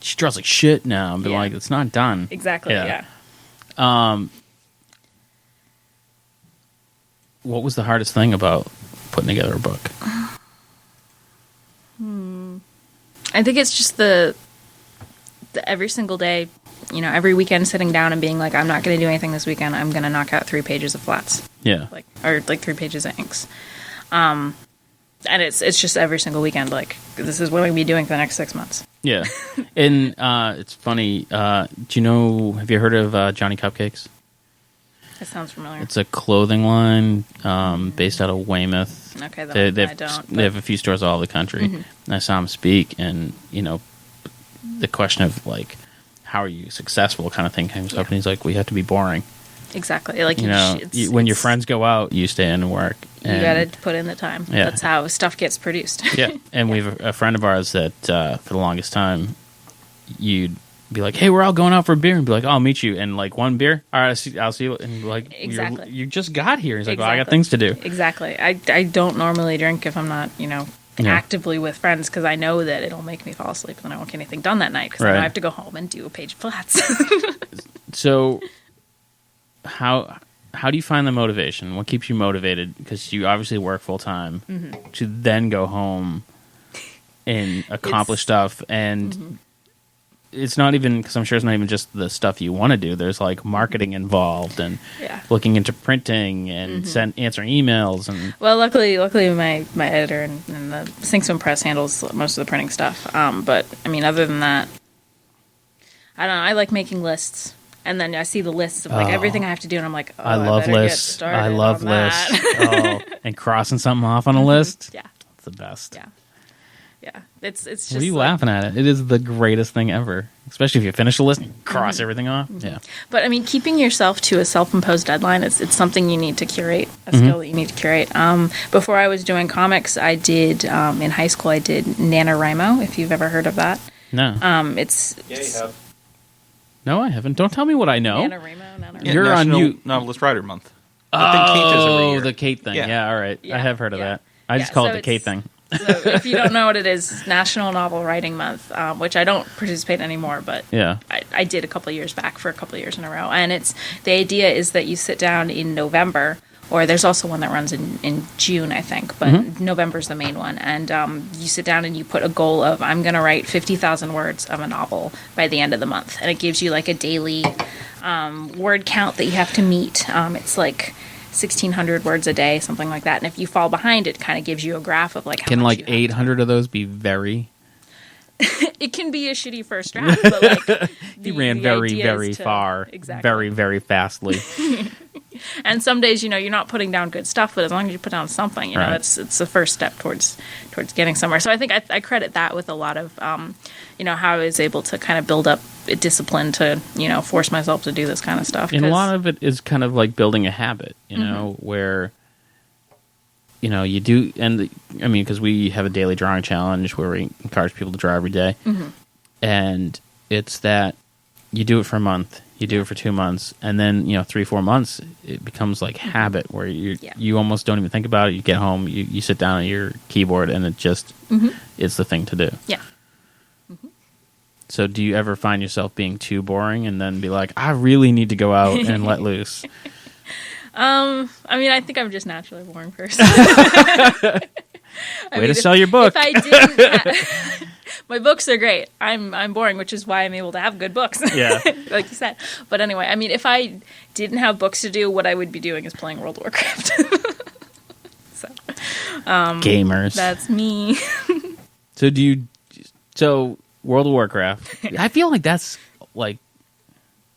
she draws like shit now, but like it's not done. Exactly. Yeah. What was the hardest thing about putting together a book? I think it's just the every single day, every weekend sitting down and being like, I'm not going to do anything this weekend. I'm going to knock out 3 pages of flats. Yeah. Or 3 pages of inks. And it's just every single weekend, like, this is what I'm going to be doing for the next 6 months. Yeah. And it's funny. Have you heard of Johnny Cupcakes? That sounds familiar. It's a clothing line based out of Weymouth. Okay, I don't. They have a few stores all over the country. And I saw him speak, and, the question of, like, how are you successful kind of thing came up, and he's like, we have to be boring. Exactly. Like, when your friends go out, you stay in and work. You got to put in the time. Yeah. That's how stuff gets produced. Yeah, and we have a friend of ours that, for the longest time, you'd be like, hey, we're all going out for a beer, and be like, oh, I'll meet you, and like, one beer, all right, I'll see you, and be like, exactly. You just got here. He's like, well, I got things to do. Exactly. I don't normally drink if I'm not, actively with friends, because I know that it'll make me fall asleep, and then I won't get anything done that night, because I have to go home and do a page of flats. So, how do you find the motivation? What keeps you motivated? Because you obviously work full time to then go home and accomplish stuff, and it's not even, because I'm sure it's not even just the stuff you want to do. There's like marketing involved, and looking into printing and answering emails. And well, luckily my editor and the Inksmouth Press handles most of the printing stuff. But I mean, other than that, I don't know. I like making lists. And then I see the lists of like everything I have to do, and I'm like, oh, I love lists. I love lists. And crossing something off on a list. Yeah, it's the best. Yeah. It's just. What are you laughing at? It is the greatest thing ever. Especially if you finish a list and cross everything off. Yeah. But I mean, keeping yourself to a self-imposed deadline, it's something you need to curate. A skill that you need to curate. Before I was doing comics, I did in high school. I did NaNoWriMo. If you've ever heard of that. No. You have. No, I haven't. Don't tell me what I know. NaNoWriMo. You're National on mute. Novelist Writer Month. The Kate thing. Yeah. All right. Yeah. I have heard of that. I just call it the Kate thing. So if you don't know what it is, National Novel Writing Month, which I don't participate anymore, but I did a couple of years back for a couple of years in a row. And the idea is that you sit down in November, or there's also one that runs in June, I think, but November's the main one. And you sit down and you put a goal of, I'm going to write 50,000 words of a novel by the end of the month. And it gives you like a daily word count that you have to meet. It's like 1,600 words a day, something like that. And if you fall behind, it kind of gives you a graph of like how much much you have 800 of those be very... It can be a shitty first draft, but like... He ran very, very far. Exactly. Very, very fastly. And some days, you're not putting down good stuff, but as long as you put down something, it's the first step towards getting somewhere. So I think I credit that with a lot of, how I was able to kind of build up a discipline to, force myself to do this kind of stuff. And a lot of it is kind of like building a habit, where, you do, and because we have a daily drawing challenge where we encourage people to draw every day. And it's that you do it for a month. You do it for 2 months, and then 3-4 months, it becomes like habit where you almost don't even think about it. You get home, you sit down at your keyboard, and it just it's the thing to do. Yeah. So, do you ever find yourself being too boring, and then be like, I really need to go out and let loose? I mean, I think I'm just naturally a boring person. Way to sell your book. If I didn't, my books are great. I'm boring, which is why I'm able to have good books. Yeah. Like you said. But anyway, I mean, if I didn't have books to do, what I would be doing is playing World of Warcraft. Gamers. That's me. So World of Warcraft. I feel like that's like,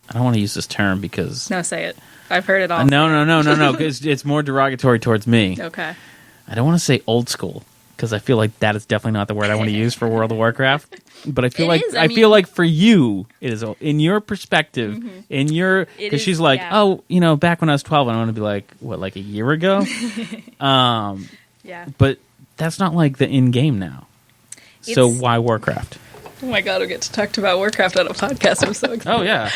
I don't want to use this term because No, say it. I've heard it all. No, because it's more derogatory towards me. Okay. I don't want to say old school because I feel like that is definitely not the word I want to use for World of Warcraft. But I feel feel like for you, it is in your perspective, in your because she's like, oh, back when I was 12, I want to be like, what, like a year ago? Yeah. But that's not like the in game now. So why Warcraft? Oh my god, I'll get to talk about Warcraft on a podcast. I'm so excited. Oh, yeah.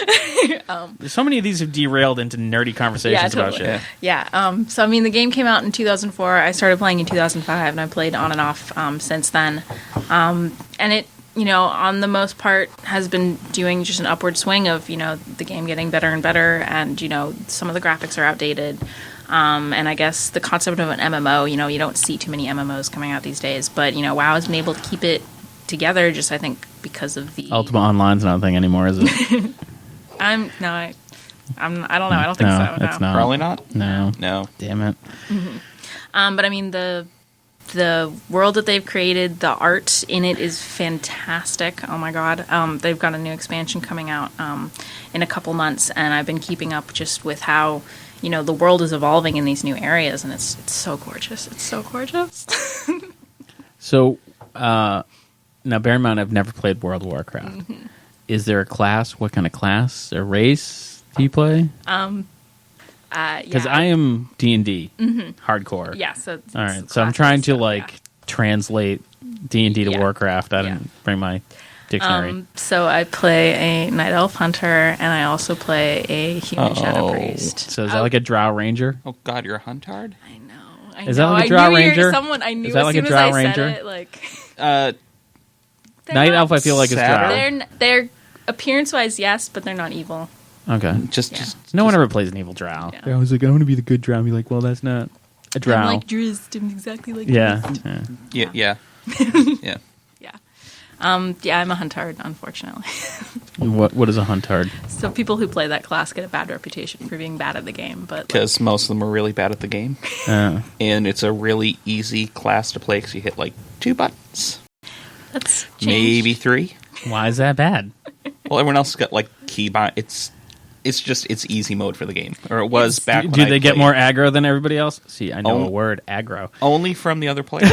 So many of these have derailed into nerdy conversations about shit. Yeah. So, I mean, the game came out in 2004. I started playing in 2005, and I played on and off since then. And it, on the most part, has been doing just an upward swing of, the game getting better and better, and, some of the graphics are outdated. And I guess the concept of an MMO, you don't see too many MMOs coming out these days, but, WoW has been able to keep it together, just I think because of the Ultimate Online's not a thing anymore, is it? I don't know. I don't think so. It's not. Probably not. No. Damn it. But I mean the world that they've created, the art in it is fantastic. Oh my god. They've got a new expansion coming out in a couple months, and I've been keeping up just with how the world is evolving in these new areas, and it's so gorgeous. It's so gorgeous. So. Now, bear in mind, I've never played World of Warcraft. Is there a class? What kind of class or race do you play? Because I am D&D, hardcore. Yeah, so all right. So I'm trying to translate D&D to Warcraft. I didn't bring my dictionary. So I play a Night Elf Hunter, and I also play a Human Shadow Priest. So is that like a Drow Ranger? Oh God, you're a Huntard? I know. Is that like a Drow Ranger? I knew is that as like soon a Drow as I Ranger? said it. Night Elf, I feel like is Drow. They're appearance-wise, yes, but they're not evil. Okay. No one ever plays an evil Drow. Yeah. I was like, I want to be the good Drow. I'm like, well, that's not a Drow. I'm like Drizzt. I'm exactly like Yeah. Drizzt. Yeah. Yeah. I'm a Huntard, unfortunately. What is a Huntard? So people who play that class get a bad reputation for being bad at the game, but because most of them are really bad at the game, and it's a really easy class to play because you hit like 2 buttons. That's maybe 3. Why is that bad? Well, everyone else has got like keybind. It's easy mode for the game, or it was back. Do they get more aggro than everybody else? See, I know a word, aggro. Only from the other players.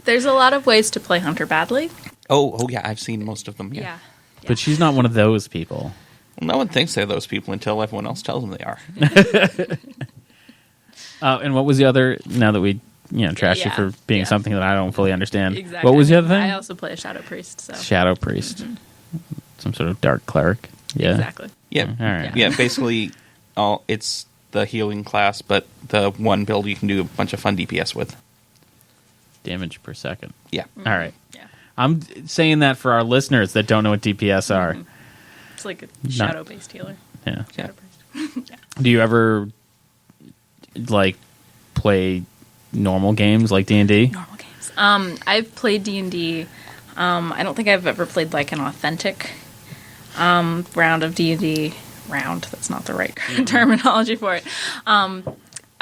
There's a lot of ways to play Hunter badly. Oh yeah, I've seen most of them. Yeah. But she's not one of those people. Well, no one thinks they're those people until everyone else tells them they are. And what was the other? Now that we trash you for being something that I don't fully understand. Exactly. What was the other thing? I also play a Shadow Priest. So. Shadow Priest. Some sort of dark cleric. Yeah. Exactly. Yeah. All right. Yeah. Basically, it's the healing class, but the one build you can do a bunch of fun DPS with. Damage per second. Yeah. All right. Yeah. I'm saying that for our listeners that don't know what DPS are. It's like a shadow-based healer. Yeah. Shadow Priest. Yeah. Do you ever play normal games like D&D? Normal games. I've played D&D. I don't think I've ever played like an authentic round of D&D. Round. That's not the right terminology for it.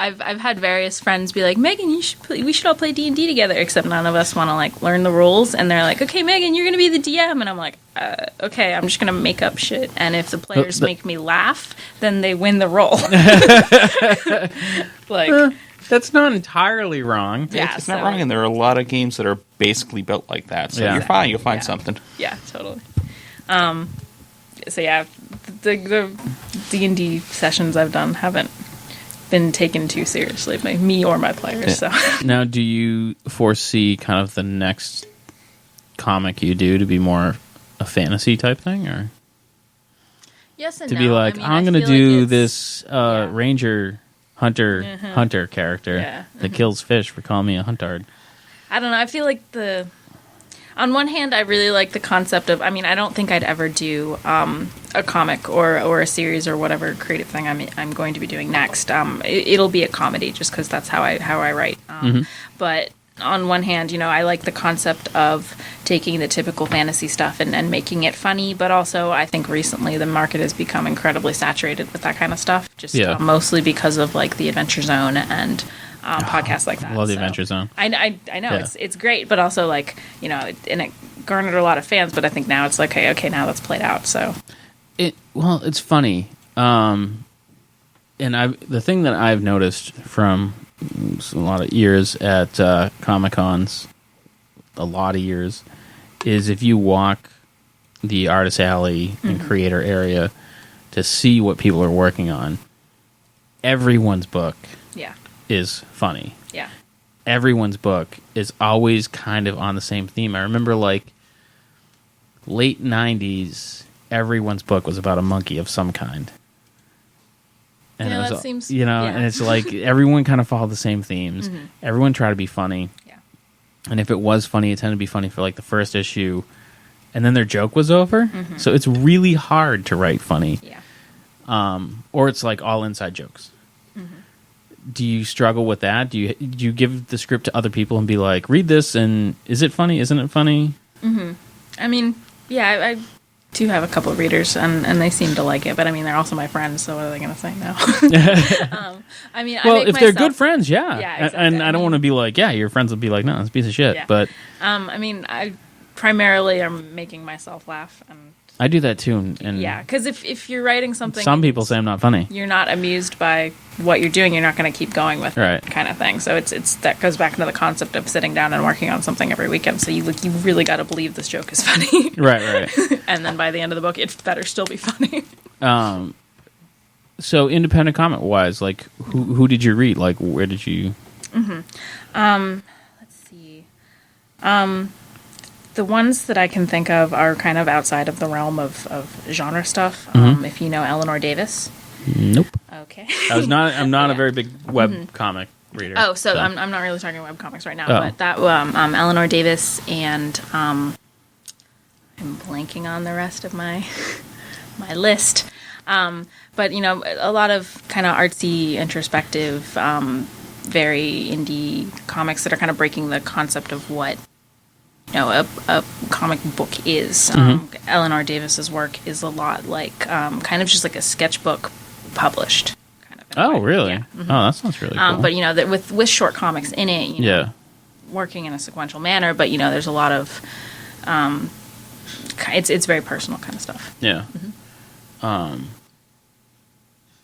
I've had various friends be like, Megan, we should all play D&D together, except none of us want to learn the rules. And they're like, okay, Megan, you're going to be the DM. And I'm like, okay, I'm just going to make up shit. And if the players make me laugh, then they win the role. That's not entirely wrong. Yeah, it's not wrong, and there are a lot of games that are basically built like that. So you're fine. You'll find something. Yeah, totally. So yeah, the D&D sessions I've done haven't been taken too seriously by me or my players. Yeah. So now, do you foresee kind of the next comic you do to be more a fantasy type thing, or yes and to no. be like, I'm going to do this ranger hunter character that kills fish for calling me a huntard? I don't know. I feel like On one hand, I really like the concept of, I mean, I don't think I'd ever do a comic or a series or whatever creative thing I'm going to be doing next. It'll be a comedy just because that's how I write. But on one hand, I like the concept of taking the typical fantasy stuff and making it funny, but also I think recently the market has become incredibly saturated with that kind of stuff, just mostly because of like the Adventure Zone and podcasts like that. I love the Adventure Zone. I know it's great, but also like and it garnered a lot of fans. But I think now it's like okay, now that's played out. So it's funny, and the thing that I've noticed from a lot of years at Comic Cons, a lot of years, is if you walk the artist alley and creator area to see what people are working on, everyone's book is funny. Yeah. Everyone's book is always kind of on the same theme. I remember like late 90s, everyone's book was about a monkey of some kind. And that seems... and it's like everyone kind of followed the same themes. Everyone tried to be funny. Yeah. And if it was funny, it tended to be funny for like the first issue. And then their joke was over. So it's really hard to write funny. Yeah. Or it's like all inside jokes. Do you struggle with that? Do you give the script to other people and be like, read this, and is it funny? Isn't it funny? I mean, I do have a couple of readers, and they seem to like it, but I mean, they're also my friends, so what are they going to say now? I mean, well, if they're good friends, Yeah, exactly. And I don't want to be like, your friends will be like, no, it's a piece of shit. Yeah. But I mean, I primarily am making myself laugh, and I do that too. And because if you're writing something, some people say I'm not funny. You're not amused by what you're doing. You're not going to keep going with right. it, kind of thing. So it's that goes back into the concept of sitting down and working on something every weekend. So you really got to believe this joke is funny, right. And then by the end of the book, it better still be funny. So independent comic wise, like who did you read? Like where did you? Let's see. The ones that I can think of are kind of outside of the realm of genre stuff. If you know Eleanor Davis. Nope. Okay. I'm not a very big web comic reader. Oh, so I'm not really talking web comics right now, but that Eleanor Davis and I'm blanking on the rest of my list. But a lot of kind of artsy, introspective, very indie comics that are kind of breaking the concept of what a comic book is. Eleanor Davis's work is a lot like kind of just like a sketchbook published. Kind of. Oh, really? Yeah. Oh, that sounds really cool. But with short comics in it, working in a sequential manner. But there's a lot of it's very personal kind of stuff. Yeah.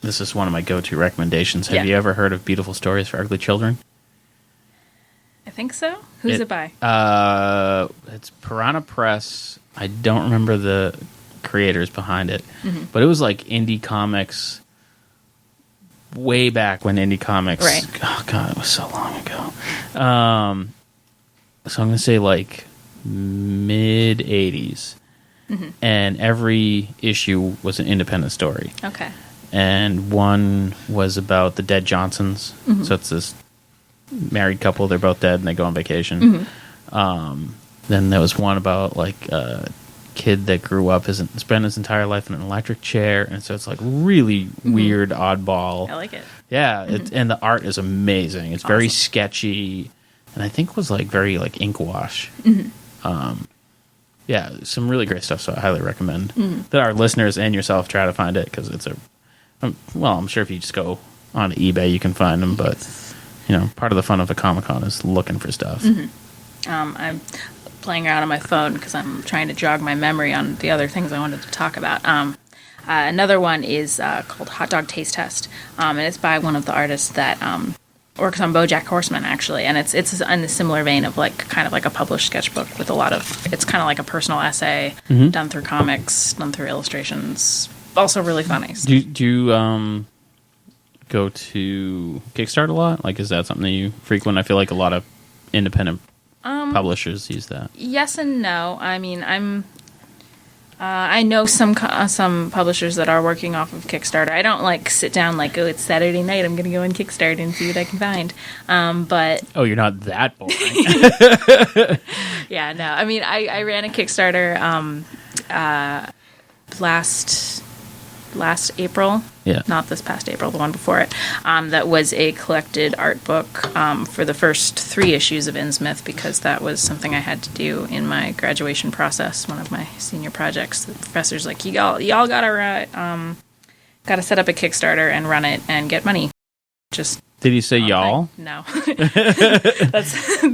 This is one of my go-to recommendations. Have you ever heard of Beautiful Stories for Ugly Children? I think so. Who's it by? It's Piranha Press. I don't remember the creators behind it, but it was like indie comics way back when indie comics. Right. Oh god, it was so long ago. So I'm gonna say like mid '80s, and every issue was an independent story. Okay. And one was about the dead Johnsons. So it's this married couple, they're both dead and they go on vacation. Then there was one about like a kid that grew up spent his entire life in an electric chair, and so it's like really weird, oddball. I like it. Yeah, and the art is amazing. It's very sketchy, and I think was like very like ink wash. Yeah, some really great stuff. So I highly recommend that our listeners and yourself try to find it, because it's I'm sure if you just go on eBay you can find them, but part of the fun of a Comic-Con is looking for stuff. I'm playing around on my phone because I'm trying to jog my memory on the other things I wanted to talk about. Another one is called Hot Dog Taste Test, and it's by one of the artists that works on BoJack Horseman, actually, and it's in a similar vein of like kind of like a published sketchbook with a lot of, it's kind of like a personal essay done through comics, done through illustrations, also really funny. Do you go to Kickstarter a lot? Like, is that something that you frequent? I feel like a lot of independent publishers use that. Yes and no. I mean, I know some publishers that are working off of Kickstarter. I don't sit down oh, it's Saturday night, I'm going to go on Kickstarter and see what I can find. But oh, you're not that boring. yeah, no. I mean, I ran a Kickstarter last April. Yeah. Not this past April, the one before it. That was a collected art book for the first 3 issues of Innsmouth, because that was something I had to do in my graduation process, one of my senior projects. The professor's like, y'all gotta set up a Kickstarter and run it and get money. Just did he say y'all? No. That's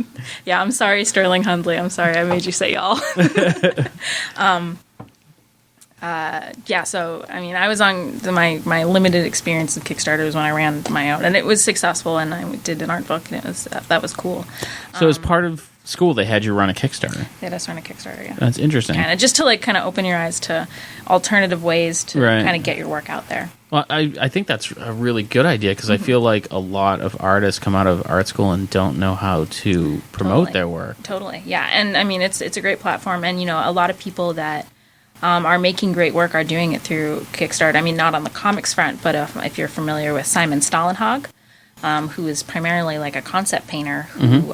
yeah. I'm sorry, Sterling Hundley. I'm sorry I made you say y'all. Yeah, so, I mean, I was on my limited experience of Kickstarter was when I ran my own, and it was successful, and I did an art book, and that was cool. So as part of school, they had you run a Kickstarter? They had us run a Kickstarter, yeah. That's interesting. And just to, kind of open your eyes to alternative ways to kind of get your work out there. Well, I think that's a really good idea, because I feel like a lot of artists come out of art school and don't know how to promote their work. Totally, yeah. And, I mean, it's a great platform, and, a lot of people that are making great work are doing it through Kickstarter. I mean, not on the comics front, but if you're familiar with Simon Stahlenhag, who is primarily a concept painter, who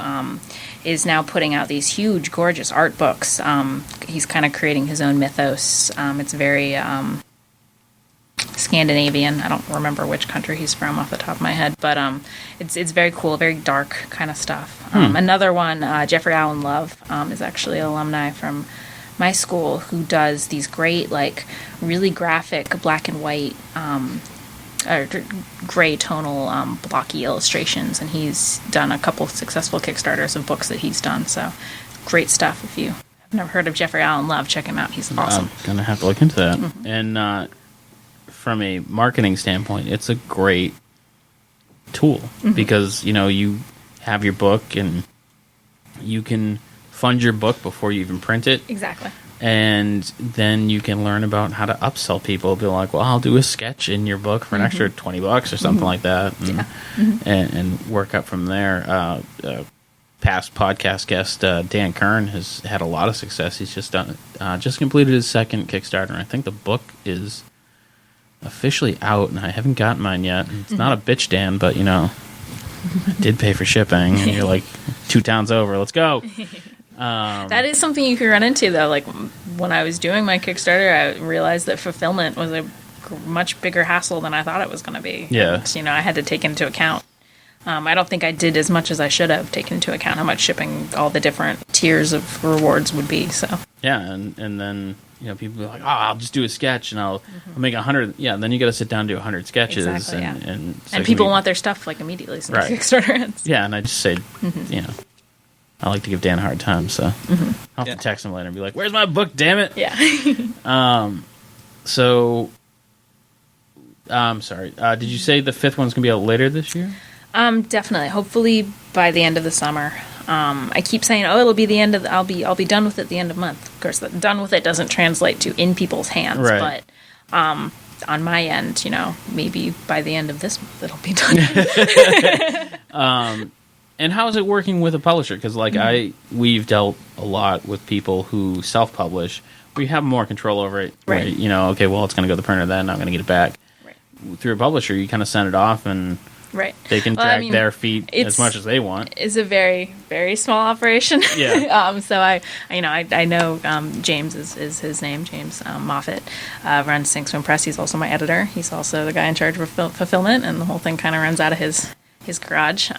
is now putting out these huge, gorgeous art books. He's kind of creating his own mythos. It's very Scandinavian. I don't remember which country he's from off the top of my head, but it's very cool, very dark kind of stuff. Another one, Jeffrey Allen Love, is actually an alumni from my school, who does these great, really graphic black and white, gray tonal, blocky illustrations, and he's done a couple successful Kickstarters of books that he's done. So, great stuff. If you have never heard of Jeffrey Allen Love, check him out. He's awesome. I'm gonna have to look into that. And from a marketing standpoint, it's a great tool, because you have your book and you can fund your book before you even print it. Exactly. And then you can learn about how to upsell people. Be like, well, I'll do a sketch in your book for an extra $20 or something like that, and work up from there. Past podcast guest Dan Kern has had a lot of success. He's just completed his 2nd Kickstarter, and I think the book is officially out, and I haven't gotten mine yet. It's not a bitch, Dan, but I did pay for shipping, and you're 2 towns over. Let's go. That is something you can run into, though. When I was doing my Kickstarter, I realized that fulfillment was a much bigger hassle than I thought it was going to be. Yeah. And, I had to take into account. I don't think I did as much as I should have taken into account how much shipping all the different tiers of rewards would be. So yeah, and then people are like, oh, I'll just do a sketch and I'll make 100. Yeah, then you got to sit down and do 100 sketches. Exactly, and people want their stuff immediately. So Kickstarter ends. Yeah, and I just say, I like to give Dan a hard time, so I'll have to text him later and be like, where's my book, damn it? Yeah. So, I'm sorry. Did you say the 5th one's going to be out later this year? Definitely. Hopefully by the end of the summer. I keep saying, it'll be the end of I'll be done with it at the end of the month. Of course, done with it doesn't translate to in people's hands, but on my end, maybe by the end of this month it'll be done. And how is it working with a publisher? Because we've dealt a lot with people who self-publish. We have more control over it. Right. Where, okay, well, it's going to go to the printer, then I'm going to get it back. Right. Through a publisher, you kind of send it off, and they can drag their feet as much as they want. It's a very, very small operation. Yeah. So I know James is his name. James Moffat runs Inkswim Press. He's also my editor. He's also the guy in charge of fulfillment, and the whole thing kind of runs out of his garage,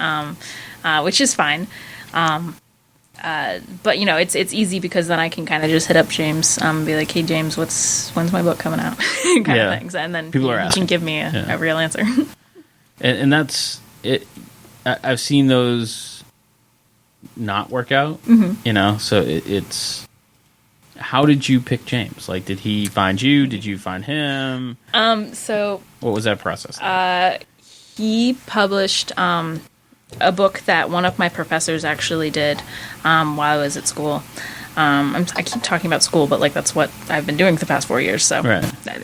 which is fine. But it's easy, because then I can kind of just hit up James, be like, "Hey James, when's my book coming out?" kind of things, and then people he can give me a real answer. and that's it. I've seen those not work out. So it's. How did you pick James? Did he find you? Did you find him? So what was that process? He published a book that one of my professors actually did while I was at school. I keep talking about school, but that's what I've been doing for the past 4 years. So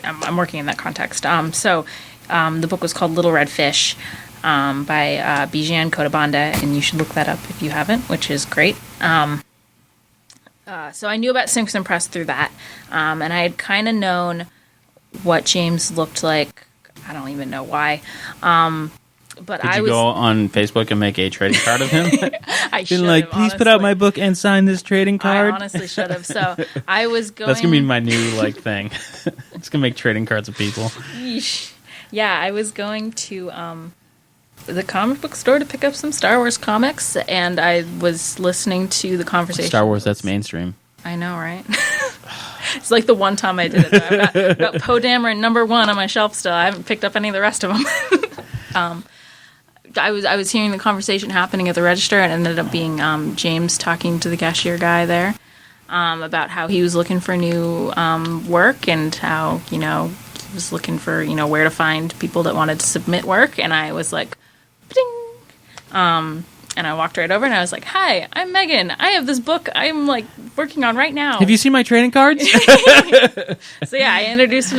I'm working in that context. So the book was called Little Red Fish by Bijan Kodabanda, and you should look that up if you haven't, which is great. So I knew about Simpson Press through that, and I had kind of known what James looked like. I don't even know why. But Did you go on Facebook and make a trading card of him? I should have, like, please put out my book and sign this trading card. I honestly should have. So I was going. That's gonna be my new thing. It's gonna make trading cards of people. Yeesh. Yeah, I was going to the comic book store to pick up some Star Wars comics, and I was listening to the conversation. Star Wars, that's mainstream. I know, right? It's like the one time I did it. Though. I've got Poe Dameron #1 on my shelf still. I haven't picked up any of the rest of them. I was hearing the conversation happening at the register, and it ended up being James talking to the cashier guy there about how he was looking for new work, and how he was looking for where to find people that wanted to submit work. And I was like, ding. And I walked right over and I was like, "Hi, I'm Megan. I have this book I'm working on right now. Have you seen my trading cards?" So yeah, I introduced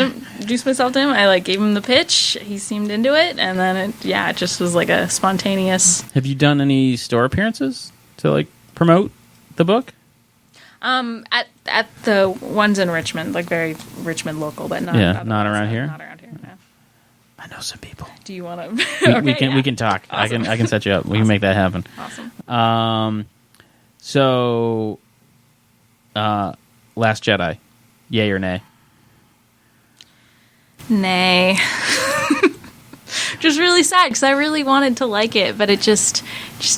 myself to him. I gave him the pitch. He seemed into it, and then it just was like a spontaneous. Have you done any store appearances to promote the book? At the ones in Richmond, very Richmond local, but not around here. Not around here. No. I know some people. Do you want to? We can talk. Awesome. I can set you up. We can make that happen. Awesome. So, Last Jedi, yay or nay? Nay. Just really sad because I really wanted to like it, but it just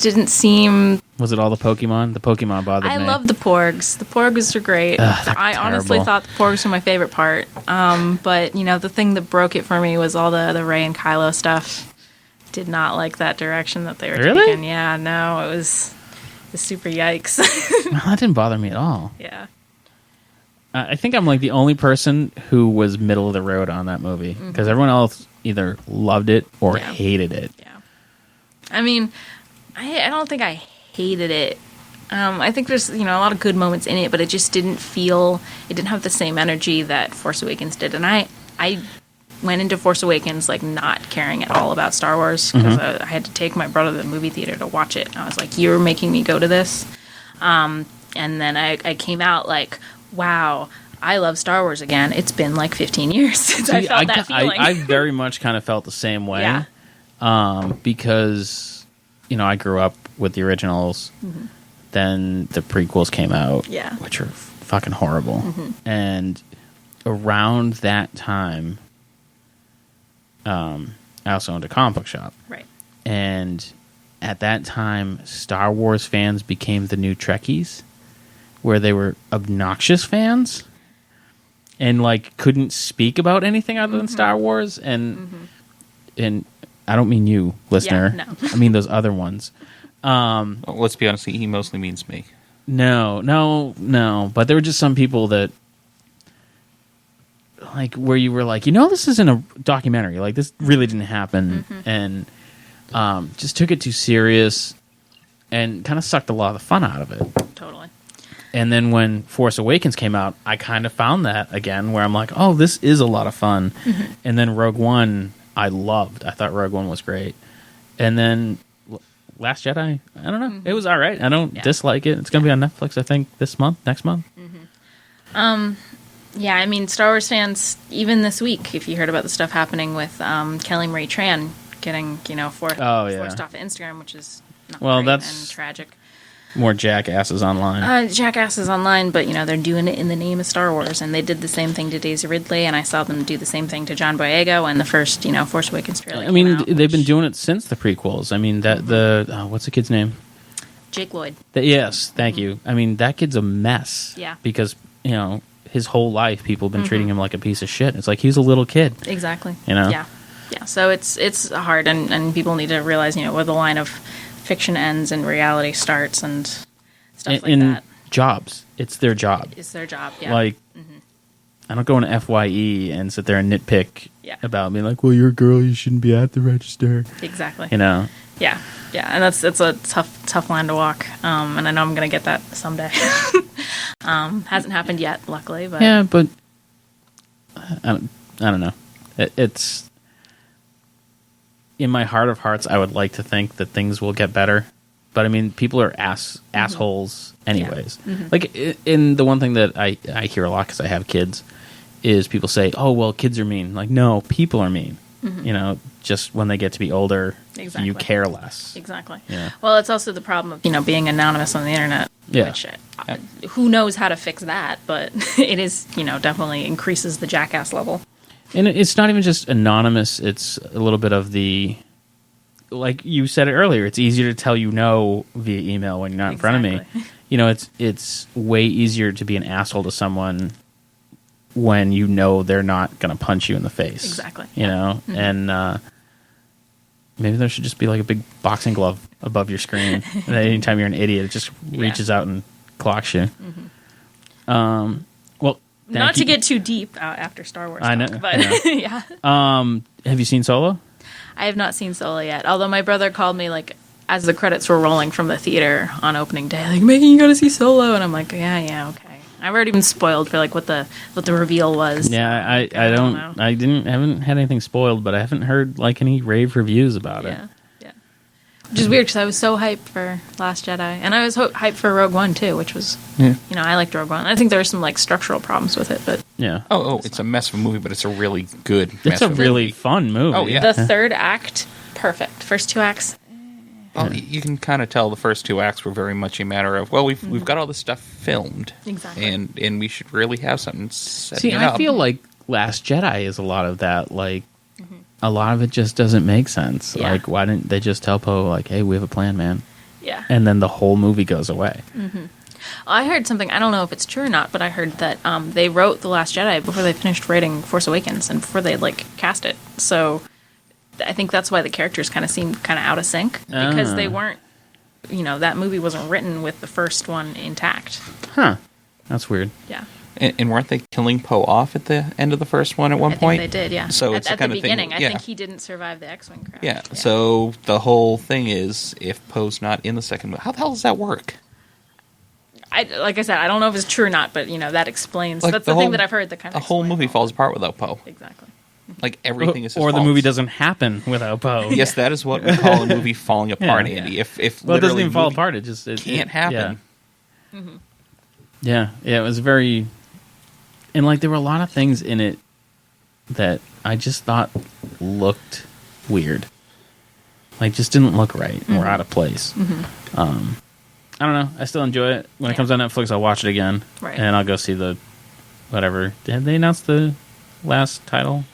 didn't seem. Was it all the Pokemon? The Pokemon bothered me. I love the Porgs. The Porgs are great. I honestly thought the Porgs were my favorite part. But the thing that broke it for me was all the Rey and Kylo stuff. Did not like that direction that they were taking. Yeah, no, it was super yikes. Well, that didn't bother me at all. Yeah. I think I'm the only person who was middle of the road on that movie, because everyone else either loved it or hated it. Yeah. I mean, I don't think I hated it. I think there's a lot of good moments in it, but it just didn't have the same energy that Force Awakens did. And I went into Force Awakens not caring at all about Star Wars, because I had to take my brother to the movie theater to watch it. And I was like, "You're making me go to this," and then I came out wow, I love Star Wars again. It's been 15 years since I felt that feeling. I very much kind of felt the same way. Yeah. Because, I grew up with the originals. Mm-hmm. Then the prequels came out, which are fucking horrible. Mm-hmm. And around that time, I also owned a comic book shop. Right. And at that time, Star Wars fans became the new Trekkies, where they were obnoxious fans and couldn't speak about anything other than Star Wars. And I don't mean you, listener. Yeah, no. I mean those other ones. Well, let's be honest, he mostly means me. No. But there were just some people that where you were this isn't a documentary. This really didn't happen. And just took it too serious and kind of sucked a lot of the fun out of it. Totally. And then when Force Awakens came out, I kind of found that again, where I'm oh, this is a lot of fun. Mm-hmm. And then Rogue One, I loved. I thought Rogue One was great. And then Last Jedi, I don't know. Mm-hmm. It was all right. I don't dislike it. It's going to be on Netflix, I think, next month. Mm-hmm. Yeah, I mean, Star Wars fans, even this week, if you heard about the stuff happening with Kelly Marie Tran getting, forced off of Instagram, which is not great and tragic. More jackasses online. Jackasses online, but they're doing it in the name of Star Wars, and they did the same thing to Daisy Ridley, and I saw them do the same thing to John Boyega when the first Force Awakens trailer. I mean, they've been doing it since the prequels. I mean, what's the kid's name? Jake Lloyd. Yes, thank you. I mean, that kid's a mess. Yeah. Because his whole life people have been treating him like a piece of shit. It's he was a little kid. Exactly. Yeah. So it's hard, and people need to realize where the line of fiction ends and reality starts and stuff like that. Jobs. It's their job. It's their job, yeah. I don't go into FYE and sit there and nitpick about being well, you're a girl, you shouldn't be at the register. Exactly. Yeah. And it's a tough line to walk. And I know I'm going to get that someday. Hasn't happened yet, luckily. But yeah, but I don't know. It's in my heart of hearts, I would like to think that things will get better But I mean, people are assholes anyways. Like, in the one thing that I hear a lot because I have kids is people say, "Oh, well, kids are mean." Like, no, people are mean. You know, just when they get to be older, you care less. Exactly. Yeah. Well, it's also the problem of, you know, being anonymous on the internet. Yeah. Which, who knows how to fix that? But it is, you know, definitely increases the jackass level. And it's not even just anonymous. It's a little bit of the, like you said it earlier, it's easier to tell you no via email when you're not in front of me. You know, it's way easier to be an asshole to someone when you know they're not going to punch you in the face. Exactly. You know? And maybe there should just be like a big boxing glove above your screen. And anytime you're an idiot, it just reaches out and clocks you. Well, not to get too deep after Star Wars talk, I know, but yeah. Have you seen Solo? I have not seen Solo yet, although my brother called me, like, as the credits were rolling from the theater on opening day, like, Megan, you gotta see Solo, and I'm like, yeah, okay. I've already been spoiled for, like, what the reveal was. Yeah, I haven't had anything spoiled, but I haven't heard, like, any rave reviews about it. Yeah. Which is weird, because I was so hyped for Last Jedi, and I was hyped for Rogue One, too, which was, you know, I liked Rogue One. I think there were some, like, structural problems with it, but... Yeah. Oh, it's a mess of a movie, but it's a really good mess It's a really fun movie. Oh, yeah. The third act, perfect. First two acts... Well, you can kind of tell the first two acts were very much a matter of, well, we've got all this stuff filmed. Exactly. And we should really have something set See, I feel like Last Jedi is a lot of that, like... A lot of it just doesn't make sense. Yeah. Like, why didn't they just tell Poe, like, hey, we have a plan, man? Yeah. And then the whole movie goes away. I heard something, I don't know if it's true or not, but I heard that they wrote The Last Jedi before they finished writing Force Awakens and before they, like, cast it. So I think that's why the characters kind of seemed kind of out of sync, because they weren't, you know, that movie wasn't written with the first one intact. Huh. That's weird. Yeah. And weren't they killing Poe off at the end of the first one at one point? I think they did, yeah. So it's at the kind the of beginning, thing, I think he didn't survive the X-Wing crash. Yeah, so the whole thing is, if Poe's not in the second movie, how the hell does that work? Like I said, I don't know if it's true or not, but, you know, that explains... Like that's the thing that I've heard that kind of... The whole movie falls apart without Poe. Exactly. Like, everything is his Or the fault. movie doesn't happen without Poe. Yes, that is what we call a movie falling apart, Yeah. Andy. If Well, it doesn't literally even fall movie apart. It just... It can't happen. Yeah, it was very... And, like, there were a lot of things in it that I just thought looked weird. Like, just didn't look right or out of place. I don't know. I still enjoy it. When it comes on Netflix, I'll watch it again. Right. And I'll go see the... Whatever. Have they announced the last title?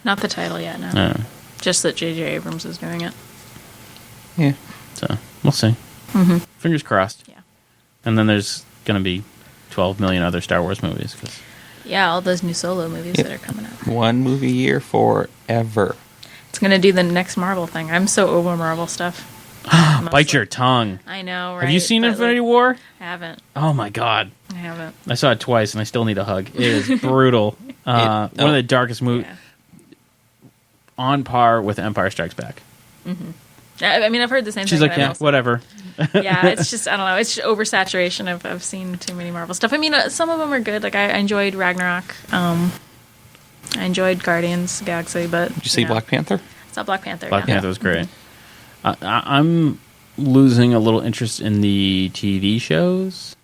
Not the title yet, no. No. Just that J.J. Abrams is doing it. Yeah. So, we'll see. Fingers crossed. Yeah. And then there's going to be 12 million other Star Wars movies. 'Cause Yeah, all those new Solo movies that are coming out. One movie a year forever. It's going to do the next Marvel thing. I'm so over Marvel stuff. bite your tongue. I know, right? Have you seen But, Infinity like, War? I haven't. Oh, my God. I haven't. I saw it twice, and I still need a hug. It is brutal. One of the darkest movies. Yeah. On par with Empire Strikes Back. I mean, I've heard the same She's thing. like, yeah, whatever. Yeah, it's just, I don't know. It's just oversaturation of I've seen too many Marvel stuff. I mean, some of them are good. Like, I enjoyed Ragnarok. I enjoyed Guardians of the Galaxy, but... Did you see Black Panther? It's not Black Panther. Black yeah. Panther was great. I'm losing a little interest in the TV shows.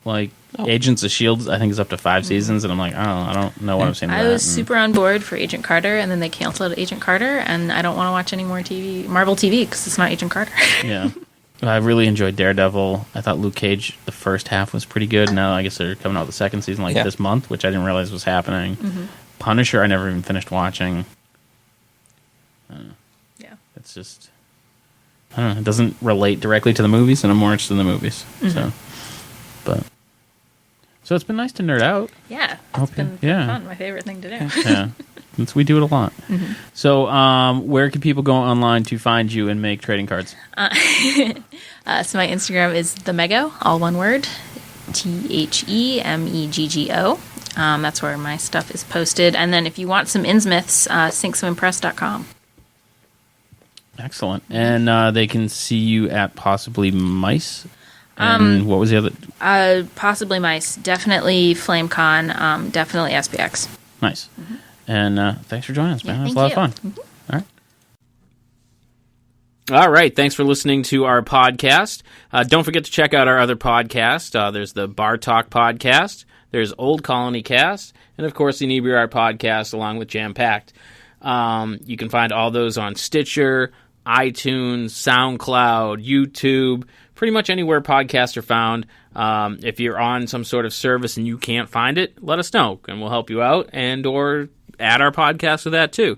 Like, Agents of S.H.I.E.L.D., I think, is up to 5 seasons, and I'm like, I don't know what I'm saying. I was super on board for Agent Carter, and then they canceled Agent Carter, and I don't want to watch any more Marvel TV, because it's not Agent Carter. Yeah. I really enjoyed Daredevil. I thought Luke Cage, the first half, was pretty good. Now I guess they're coming out with the second season this month, which I didn't realize was happening. Punisher, I never even finished watching. Yeah. It's just... I don't know. It doesn't relate directly to the movies, and I'm more interested in the movies. So it's been nice to nerd out. Yeah. It's been fun. My favorite thing to do. Yeah. We do it a lot. So where can people go online to find you and make trading cards? So my Instagram is themeggo, all one word, TheMegggo. That's where my stuff is posted. And then if you want some Innsmouths, sinksomimpress.com. Excellent. And they can see you at Possibly Mice. And what was the other? Possibly Mice, definitely FlameCon, definitely SPX. Nice. And thanks for joining us, man. That was a lot of fun. All right. All right. Thanks for listening to our podcast. Don't forget to check out our other podcasts. There's the Bar Talk podcast. There's Old Colony Cast. And, of course, the Inebri-art podcast along with Jam Packed. You can find all those on Stitcher, iTunes, SoundCloud, YouTube, pretty much anywhere podcasts are found. If you're on some sort of service and you can't find it, let us know, and we'll help you out and or add our podcast to that, too.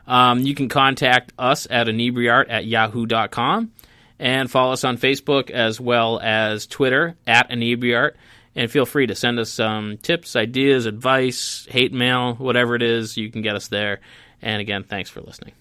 You can contact us at Inebri-art@yahoo.com and follow us on Facebook as well as Twitter at Inebri-art. And feel free to send us some tips, ideas, advice, hate mail, whatever it is, you can get us there. And again, thanks for listening.